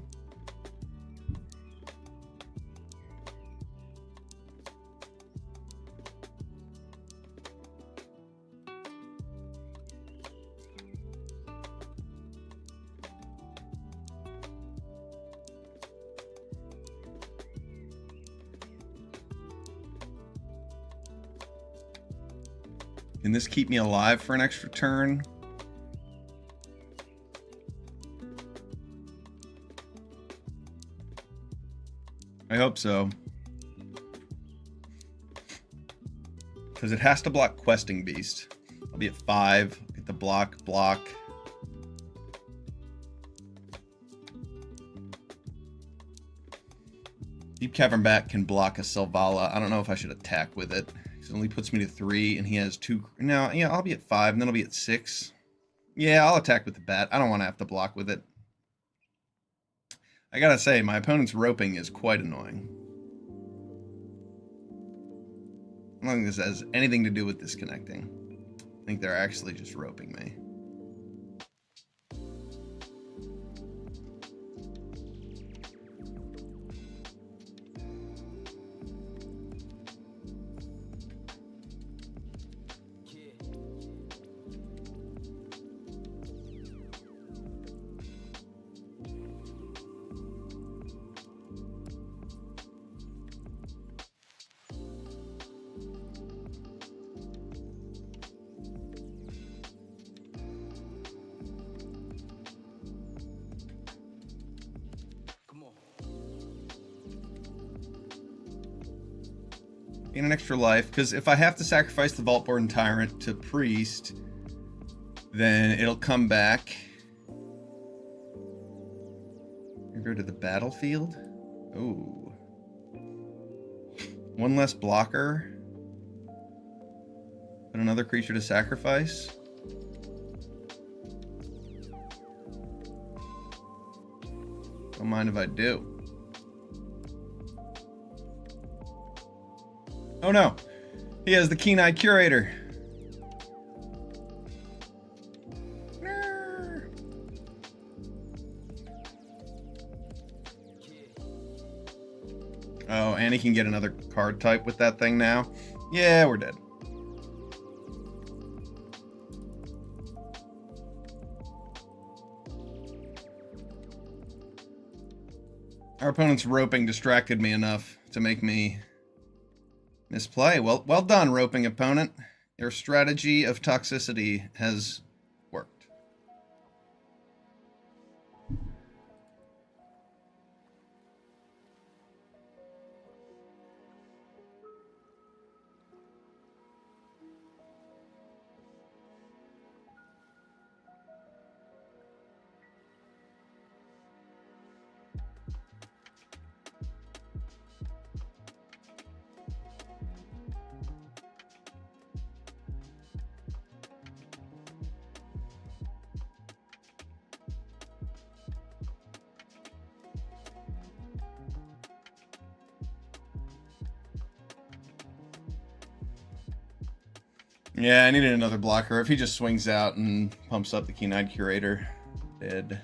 Can this keep me alive for an extra turn? I hope so. Because it has to block Questing Beast. I'll be at 5. Get the block. Deep Cavern Bat can block a Selvala. I don't know if I should attack with it. It only puts me to 3, and he has 2. Now, yeah, I'll be at 5, and then I'll be at 6. Yeah, I'll attack with the bat. I don't want to have to block with it. I gotta say, my opponent's roping is quite annoying. I don't think this has anything to do with disconnecting. I think they're actually just roping me. Gain an extra life, because if I have to sacrifice the Vaultborn Tyrant to Priest, then it'll come back. Go to the battlefield. Ooh. 1 less blocker. Put another creature to sacrifice. Don't mind if I do. Oh no, he has the Keen-Eyed Curator. Oh, and he can get another card type with that thing now. Yeah, we're dead. Our opponent's roping distracted me enough to make me misplay. Well done, roping opponent. Your strategy of toxicity has worked. Yeah, I needed another blocker. If he just swings out and pumps up the Keen-Eyed Curator, dead.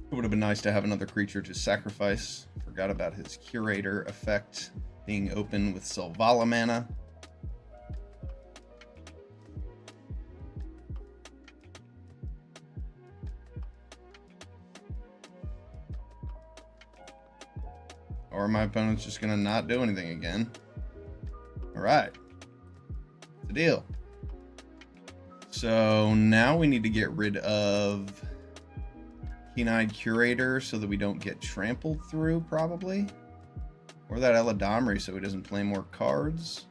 It would have been nice to have another creature to sacrifice. Forgot about his Curator effect being open with Selvala mana. Or my opponent's just going to not do anything again. Alright. The deal. So now we need to get rid of Keen-Eyed Curator so that we don't get trampled through, probably. Or that Eladamri so he doesn't play more cards.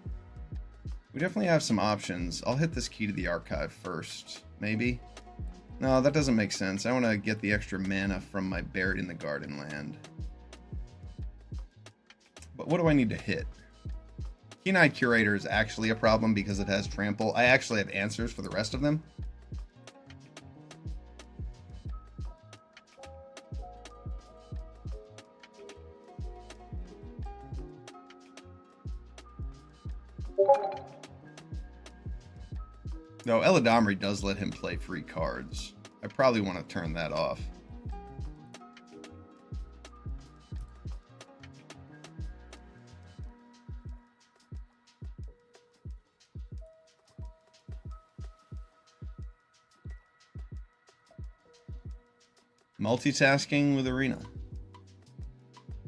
We definitely have some options. I'll hit this Key to the Archive first, maybe. No, that doesn't make sense. I want to get the extra mana from my Buried in the Garden land. But what do I need to hit? Keen-Eyed Curator is actually a problem because it has trample. I actually have answers for the rest of them. No, Eladamri does let him play free cards. I probably want to turn that off. Multitasking with Arena.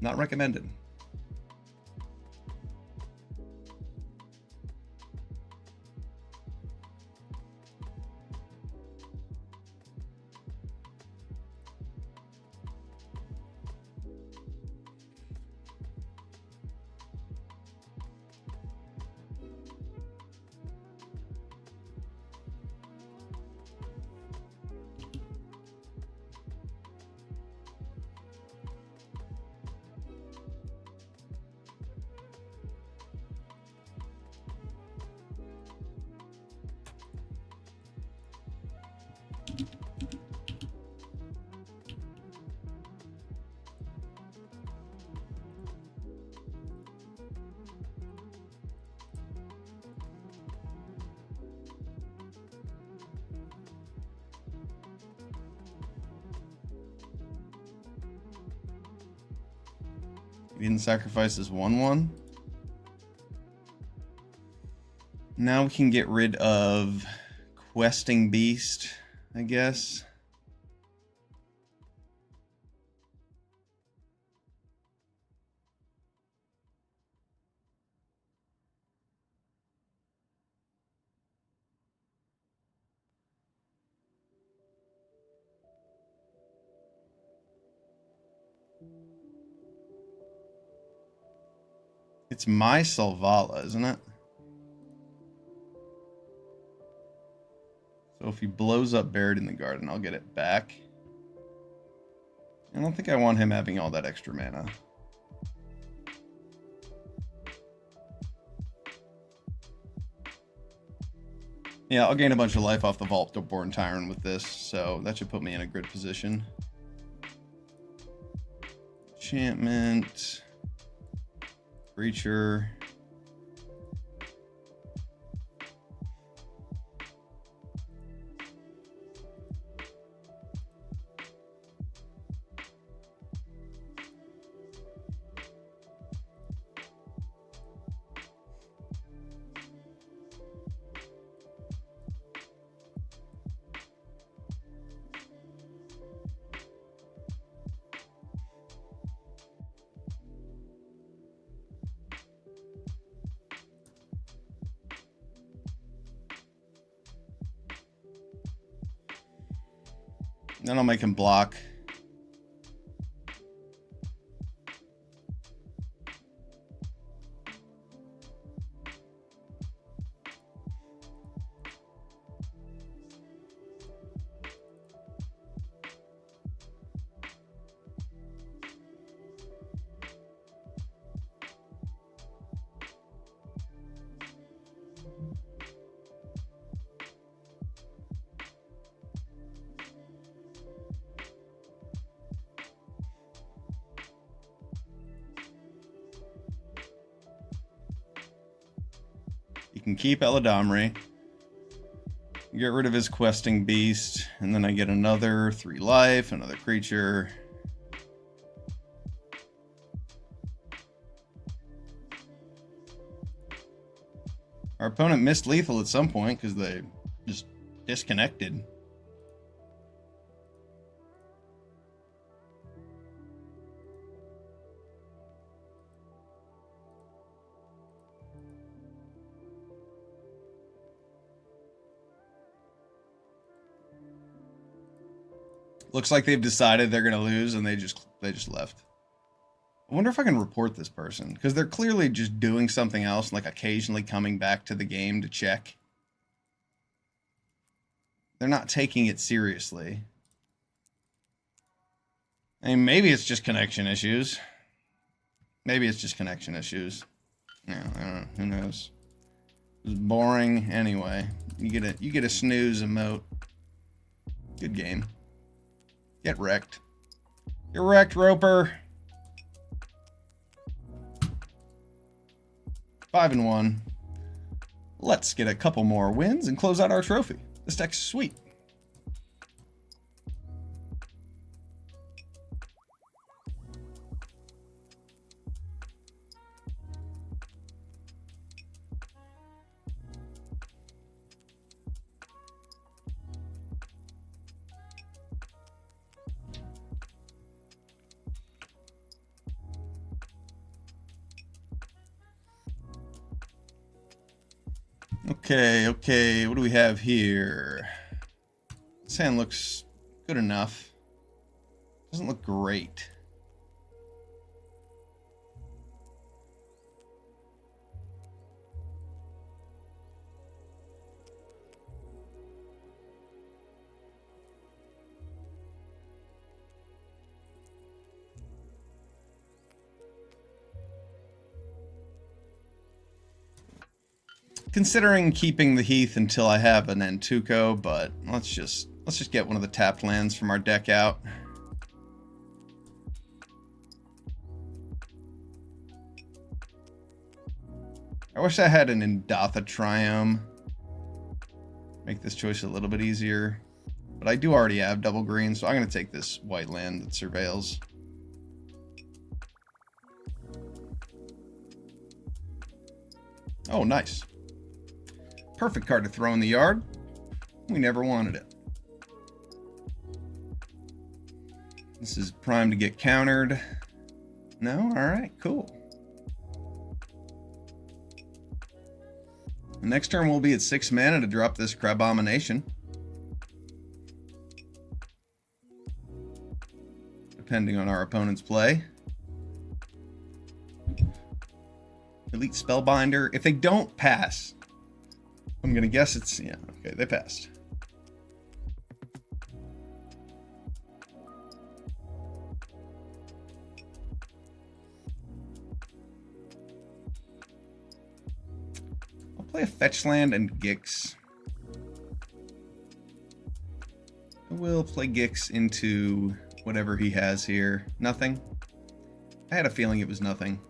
Not recommended. He didn't sacrifice his 1/1. Now we can get rid of Questing Beast, I guess. It's my Selvala, isn't it? So if he blows up Buried in the Garden, I'll get it back. I don't think I want him having all that extra mana. Yeah, I'll gain a bunch of life off the Vault-Born Tyrant with this, so that should put me in a good position. Enchantment. Creature. Then I'll make him block. can keep Eladamri. Get rid of his questing beast, and then I get another 3 life, another creature. Our opponent missed lethal at some point because they just disconnected. Looks like they've decided they're gonna lose, and they just left. I wonder if I can report this person, because they're clearly just doing something else, like occasionally coming back to the game to check. They're not taking it seriously. I mean, maybe it's just connection issues. Maybe it's just connection issues. Yeah, I don't know. Who knows? It was boring anyway. You get a snooze emote. Good game. Get wrecked. Get wrecked, Roper. 5-1. Let's get a couple more wins and close out our trophy. This deck's sweet. Okay, what do we have here? This hand looks good enough. Doesn't look great. Considering keeping the Heath until I have an Antuco, but let's just get one of the tapped lands from our deck out. I wish I had an Indatha Triome. Make this choice a little bit easier. But I do already have double green, so I'm going to take this white land that surveils. Oh, nice. Perfect card to throw in the yard. We never wanted it. This is primed to get countered. No? Alright, cool. The next turn we'll be at 6 mana to drop this Crabomination. Depending on our opponent's play. Elite Spellbinder. If they don't pass, I'm gonna guess it's, yeah, okay, they passed. I'll play a fetch land and Gix. I will play Gix into whatever he has here. Nothing? I had a feeling it was nothing.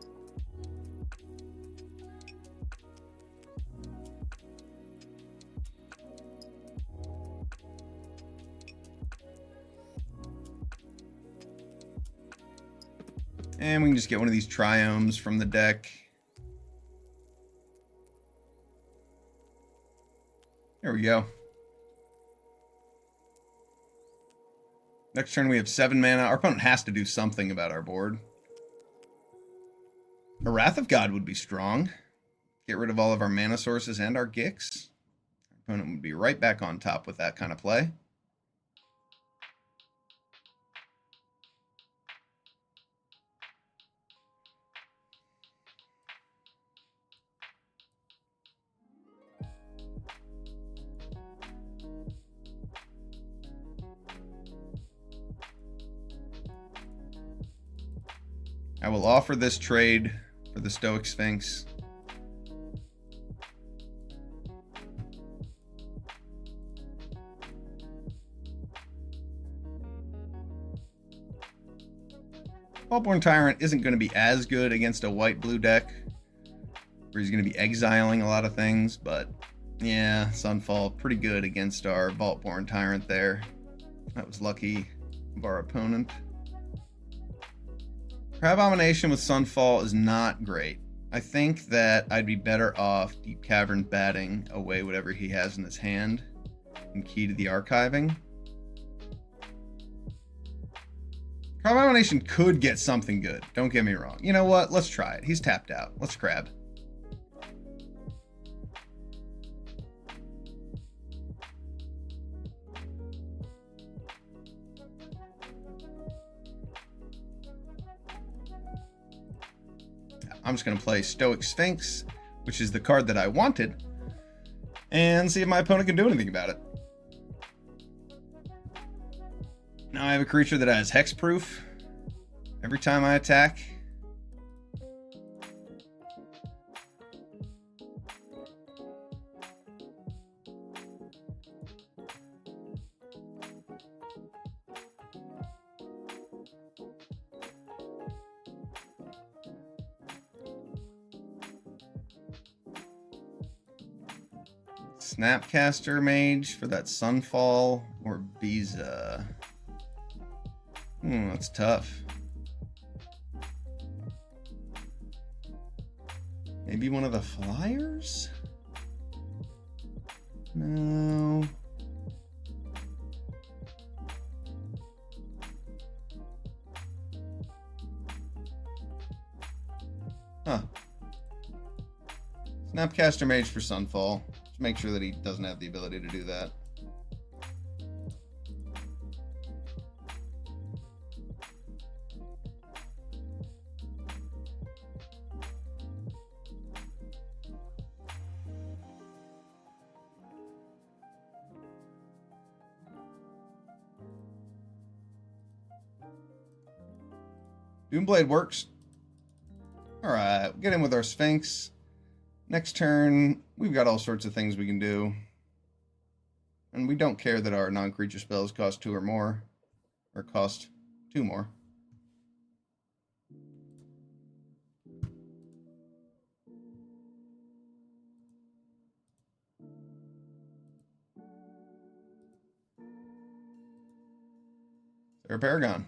And we can just get one of these Triomes from the deck. There we go. Next turn we have 7 mana. Our opponent has to do something about our board. A Wrath of God would be strong. Get rid of all of our mana sources and our Gix. Our opponent would be right back on top with that kind of play. I will offer this trade for the Stoic Sphinx. Hullborn Tyrant isn't going to be as good against a white-blue deck. where he's going to be exiling a lot of things, but yeah, Sunfall, pretty good against our Vaultborn Tyrant there. That was lucky of our opponent. Crab Abomination with Sunfall is not great. I think that I'd be better off Deep Cavern batting away whatever he has in his hand and Key to the Archiving. Crab Abomination could get something good, don't get me wrong. You know what? Let's try it. He's tapped out. Let's crab. I'm just going to play Stoic Sphinx, which is the card that I wanted, and see if my opponent can do anything about it. Now I have a creature that has hexproof every time I attack. Snapcaster Mage for that Sunfall or Biza. That's tough. Maybe one of the flyers? No. Huh. Snapcaster Mage for Sunfall. Just make sure that he doesn't have the ability to do that. Doomblade works. Alright, we'll get in with our Sphinx. Next turn, we've got all sorts of things we can do. And we don't care that our non-creature spells cost 2 or more. Or cost 2 more. Sarah Paragon.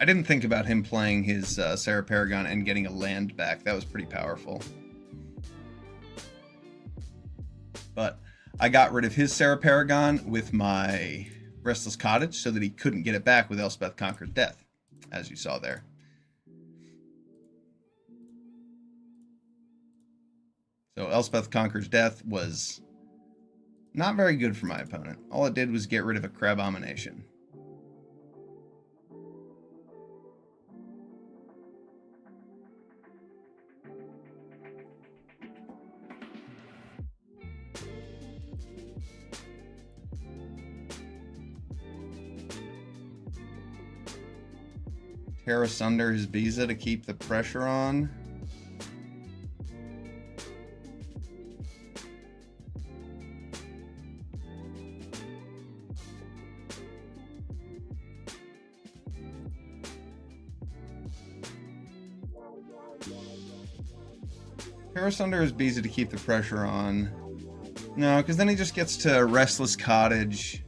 I didn't think about him playing his Sarah Paragon and getting a land back. That was pretty powerful. But I got rid of his Sarah Paragon with my Restless Cottage so that he couldn't get it back with Elspeth Conquers Death, as you saw there. So Elspeth Conquers Death was not very good for my opponent. All it did was get rid of a Crab Abomination. Tear asunder his Biza to keep the pressure on. Tear asunder his Biza to keep the pressure on. No, because then he just gets to Restless Cottage.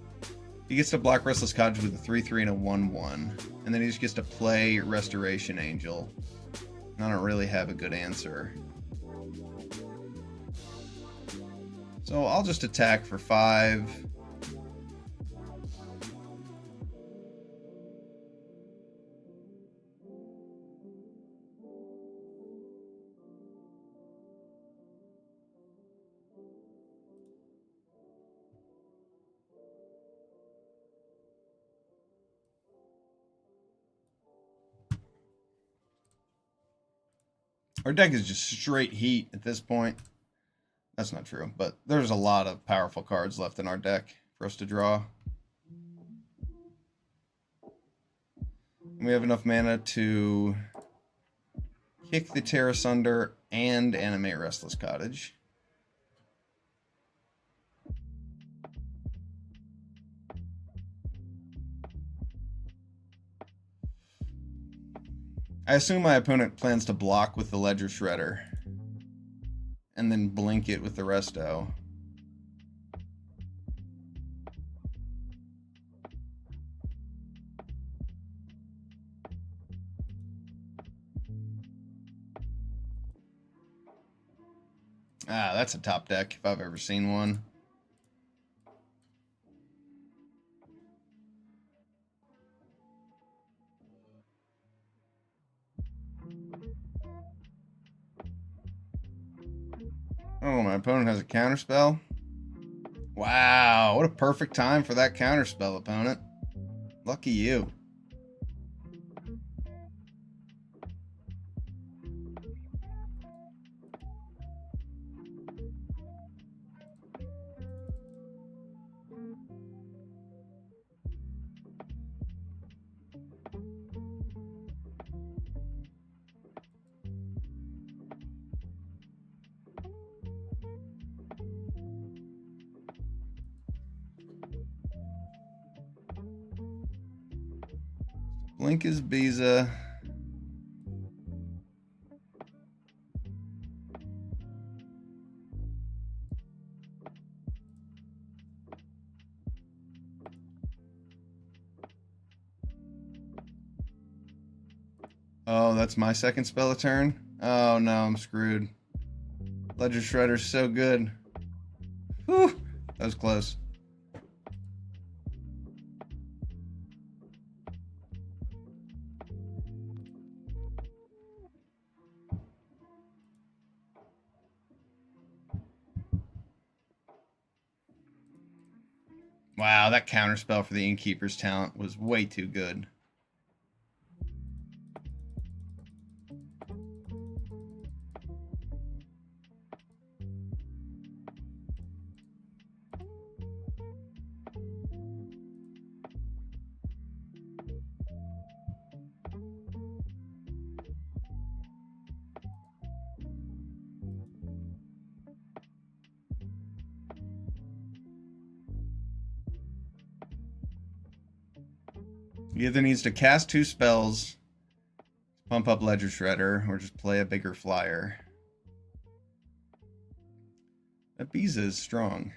He gets to block Restless Cottage with a 3/3 and a 1/1. And then he just gets to play Restoration Angel. And I don't really have a good answer. So I'll just attack for 5. Our deck is just straight heat at this point. That's not true, but there's a lot of powerful cards left in our deck for us to draw. And we have enough mana to kick the Terra Sunder and animate Restless Cottage. I assume my opponent plans to block with the Ledger Shredder and then blink it with the Resto. Ah, that's a top deck if I've ever seen one. Oh, my opponent has a counterspell. Wow, what a perfect time for that counterspell, opponent. Lucky you. Blink is Biza. Oh, that's my second spell a turn? Oh no, I'm screwed. Ledger Shredder's so good. Whew, that was close. Wow, that counterspell for the Innkeeper's talent was way too good. He either needs to cast 2 spells, pump up Ledger Shredder, or just play a bigger flyer. That Biza is strong.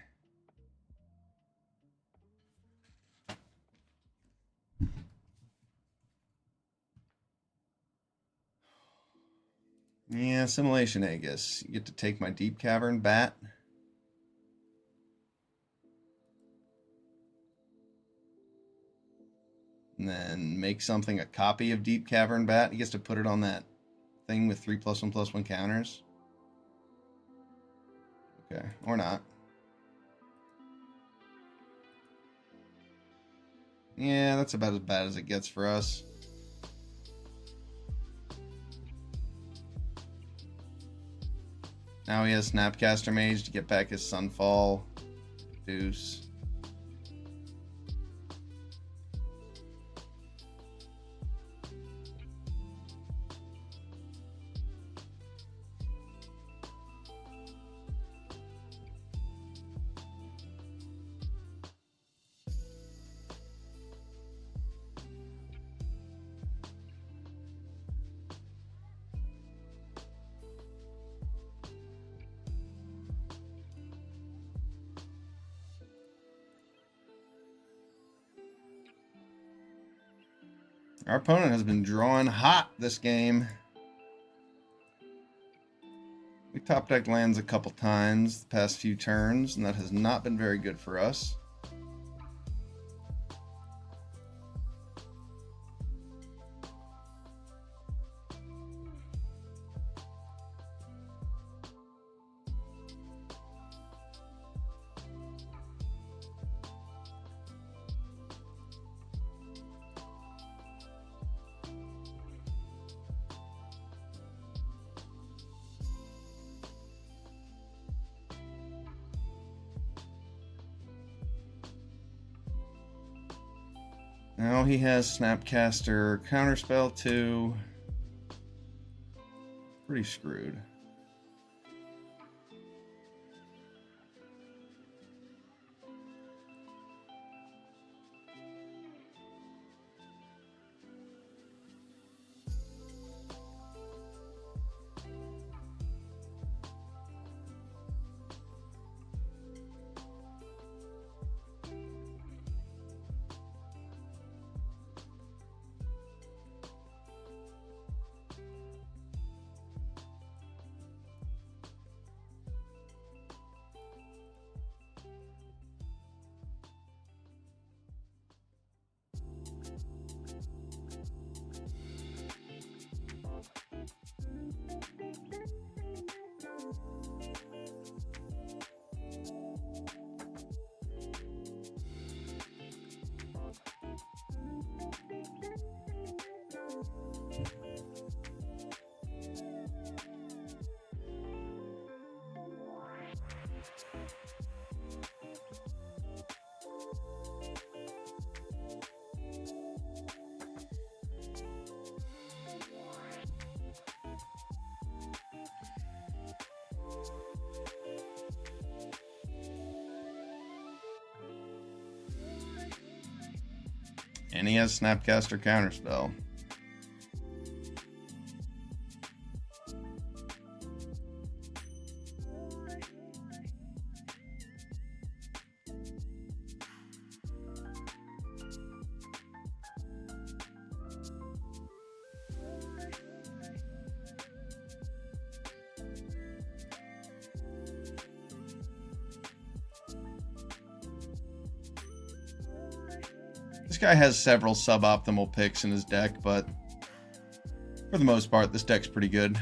Yeah, Assimilation Aegis. You get to take my Deep Cavern Bat. And then make something a copy of Deep Cavern Bat. He gets to put it on that thing with 3+1/+1 counters. Okay, or not. Yeah, that's about as bad as it gets for us. Now he has Snapcaster Mage to get back his Sunfall. Deuce. Our opponent has been drawing hot this game. We top decked lands a couple times the past few turns, and that has not been very good for us. Now he has Snapcaster Counterspell too. Pretty screwed. And he has Snapcaster Counterspell. This guy has several suboptimal picks in his deck, but for the most part, this deck's pretty good.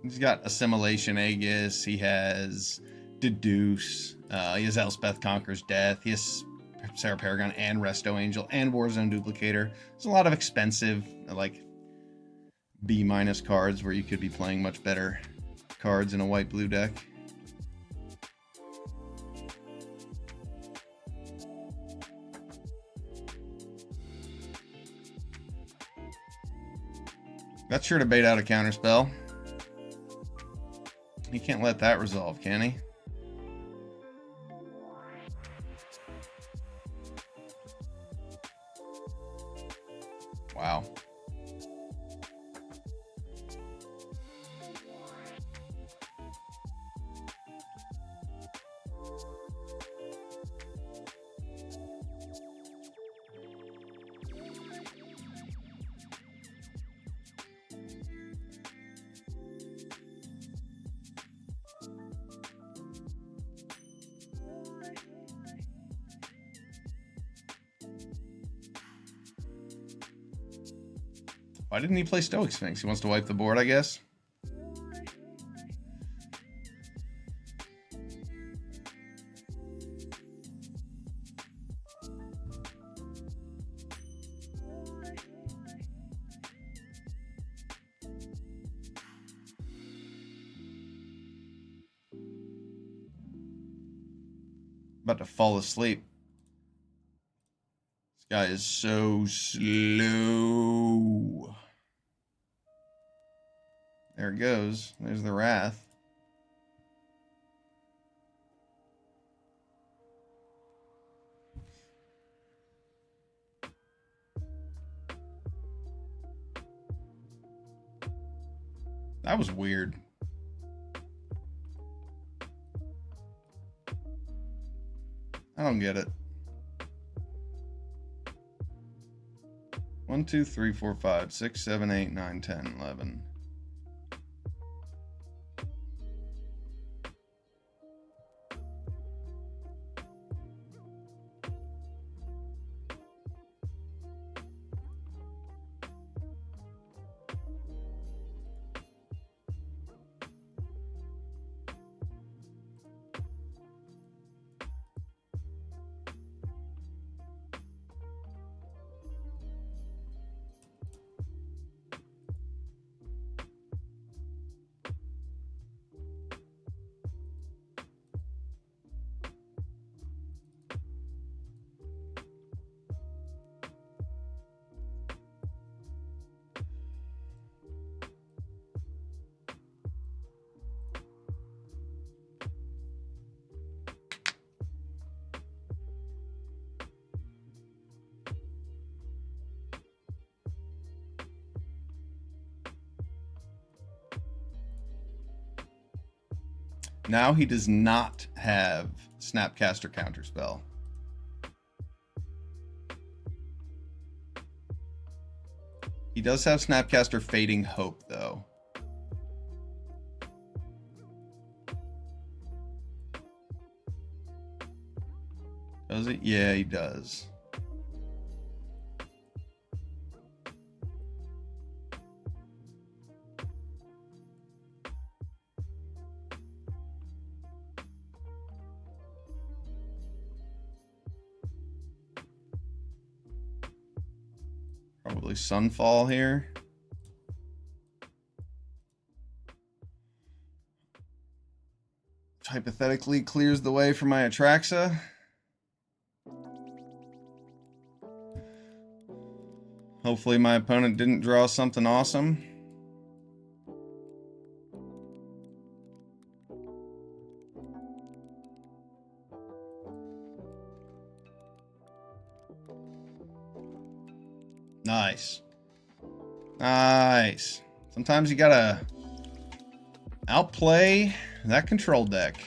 He's got Assimilation Aegis, he has Deduce, he has Elspeth Conquers Death, he has Sarah Paragon and Resto Angel and Warzone Duplicator. There's a lot of expensive, like, B- cards where you could be playing much better cards in a white-blue deck. That's sure to bait out a counterspell. He can't let that resolve, can he? Wow. Why didn't he play Stoic Sphinx? He wants to wipe the board, I guess. About to fall asleep. This guy is so slow. There it goes. There's the Wrath. That was weird. I don't get it. 1, 2, 3, 4, 5, 6, 7, 8, 9, 10, 11. Now he does not have Snapcaster Counterspell. He does have Snapcaster Fading Hope, though. Does it? Yeah, he does. Probably Sunfall here. Which hypothetically clears the way for my Atraxa. Hopefully my opponent didn't draw something awesome. Nice. Nice. Sometimes you gotta outplay that control deck.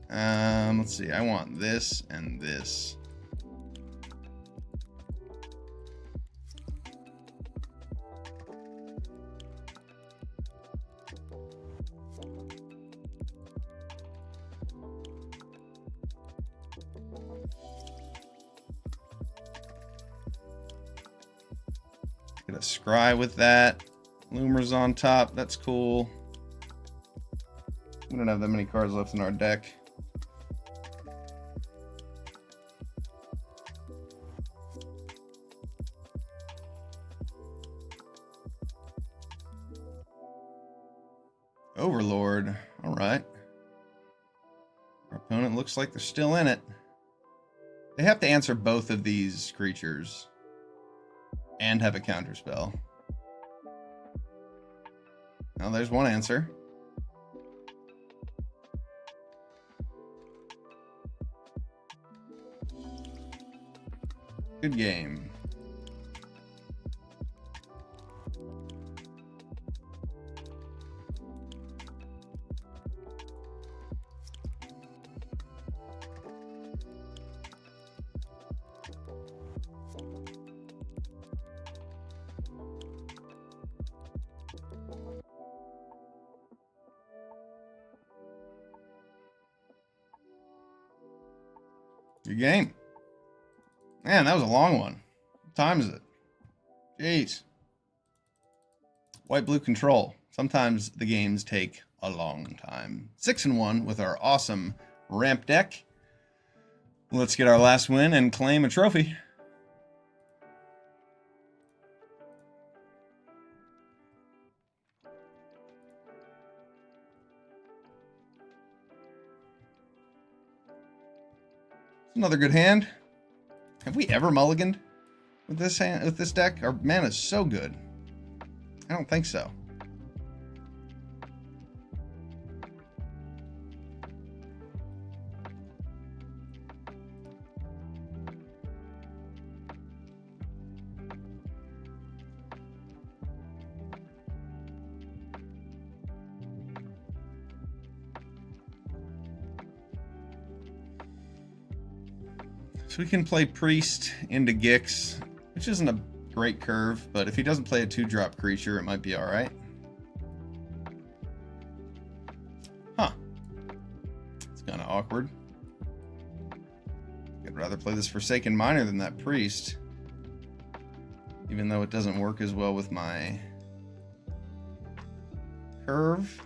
Let's see. I want this and this. Get a scry with that. Loomer's on top. That's cool. We don't have that many cards left in our deck. Overlord. All right. Our opponent looks like they're still in it. They have to answer both of these creatures and have a counterspell. Now there's one answer. Good game. Good game. Man, that was a long one. What time is it? Jeez. White-blue control. Sometimes the games take a long time. 6-1 with our awesome ramp deck. Let's get our last win and claim a trophy. Another good hand. Have we ever mulliganed with this hand, with this deck? Our mana is so good. I don't think so. So we can play Priest into Gix, which isn't a great curve, but if he doesn't play a 2-drop creature, it might be alright. Huh. It's kind of awkward. I'd rather play this Forsaken Miner than that Priest, even though it doesn't work as well with my curve.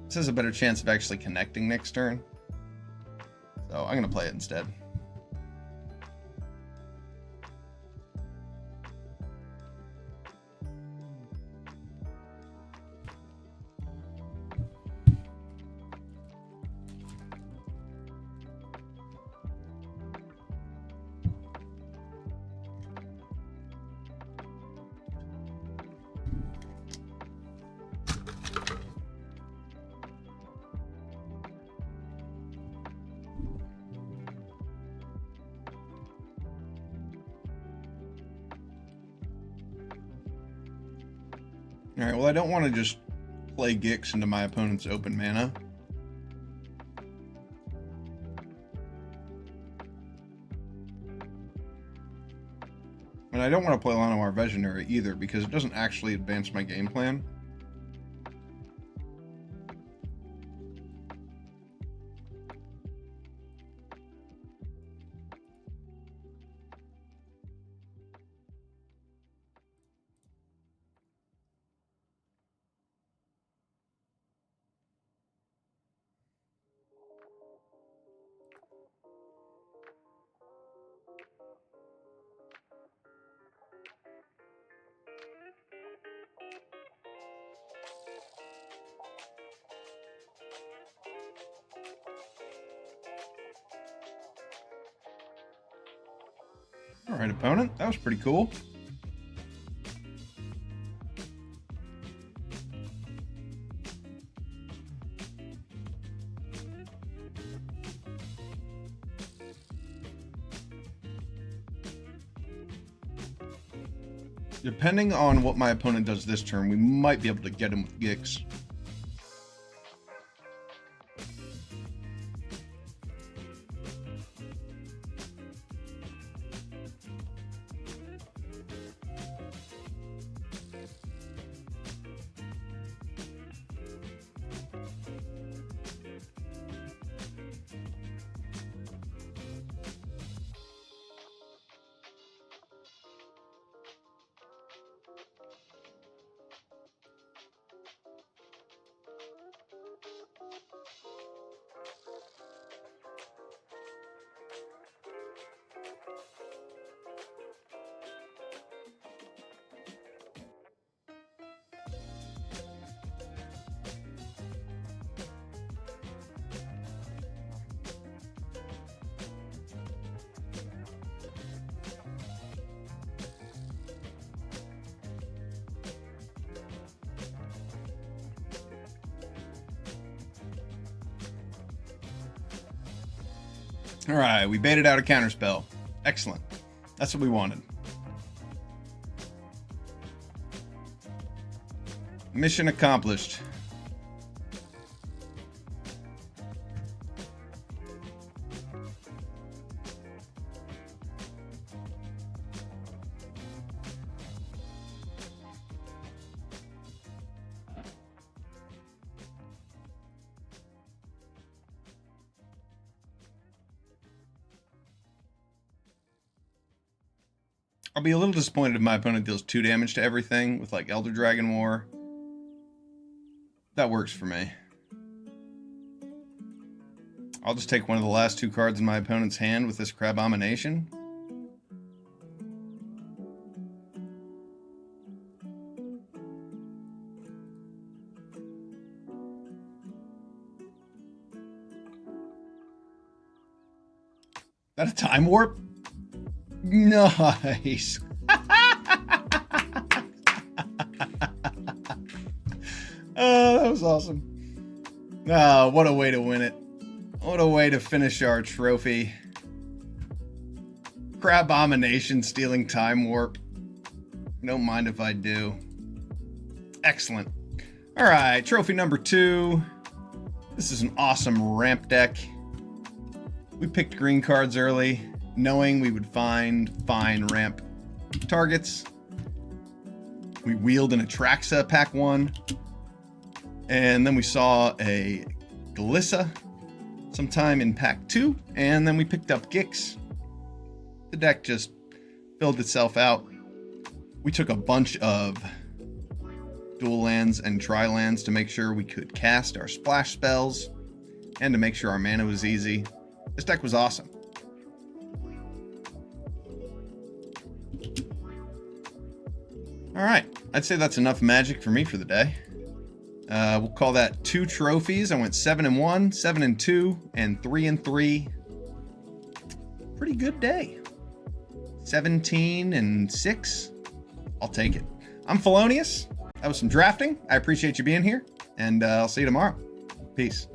This has a better chance of actually connecting next turn. So I'm going to play it instead. All right, well, I don't want to just play Gix into my opponent's open mana. And I don't want to play Llanowar Visionary either, because it doesn't actually advance my game plan. All right, opponent, that was pretty cool. Depending on what my opponent does this turn, we might be able to get him with Gix. All right, we baited out a counterspell. Excellent. That's what we wanted. Mission accomplished. I'll be a little disappointed if my opponent deals 2 damage to everything with like Elder Dragon War. That works for me. I'll just take one of the last 2 cards in my opponent's hand with this Crabomination. That a Time Warp? Nice. Oh, that was awesome. Oh, what a way to win it. What a way to finish our trophy. Crabomination stealing Time Warp. Don't mind if I do. Excellent. All right, trophy number 2. This is an awesome ramp deck. We picked green cards early, knowing we would find fine ramp targets. We wheeled an Atraxa pack 1. And then we saw a Glissa sometime in pack 2. And then we picked up Gix. The deck just filled itself out. We took a bunch of dual lands and tri lands to make sure we could cast our splash spells and to make sure our mana was easy. This deck was awesome. All right, I'd say that's enough magic for me for the day. We'll call that 2 trophies. I went 7-1, 7-2, and 3-3. Pretty good day. 17-6. I'll take it. I'm Felonious. That was some drafting. I appreciate you being here, and I'll see you tomorrow. Peace.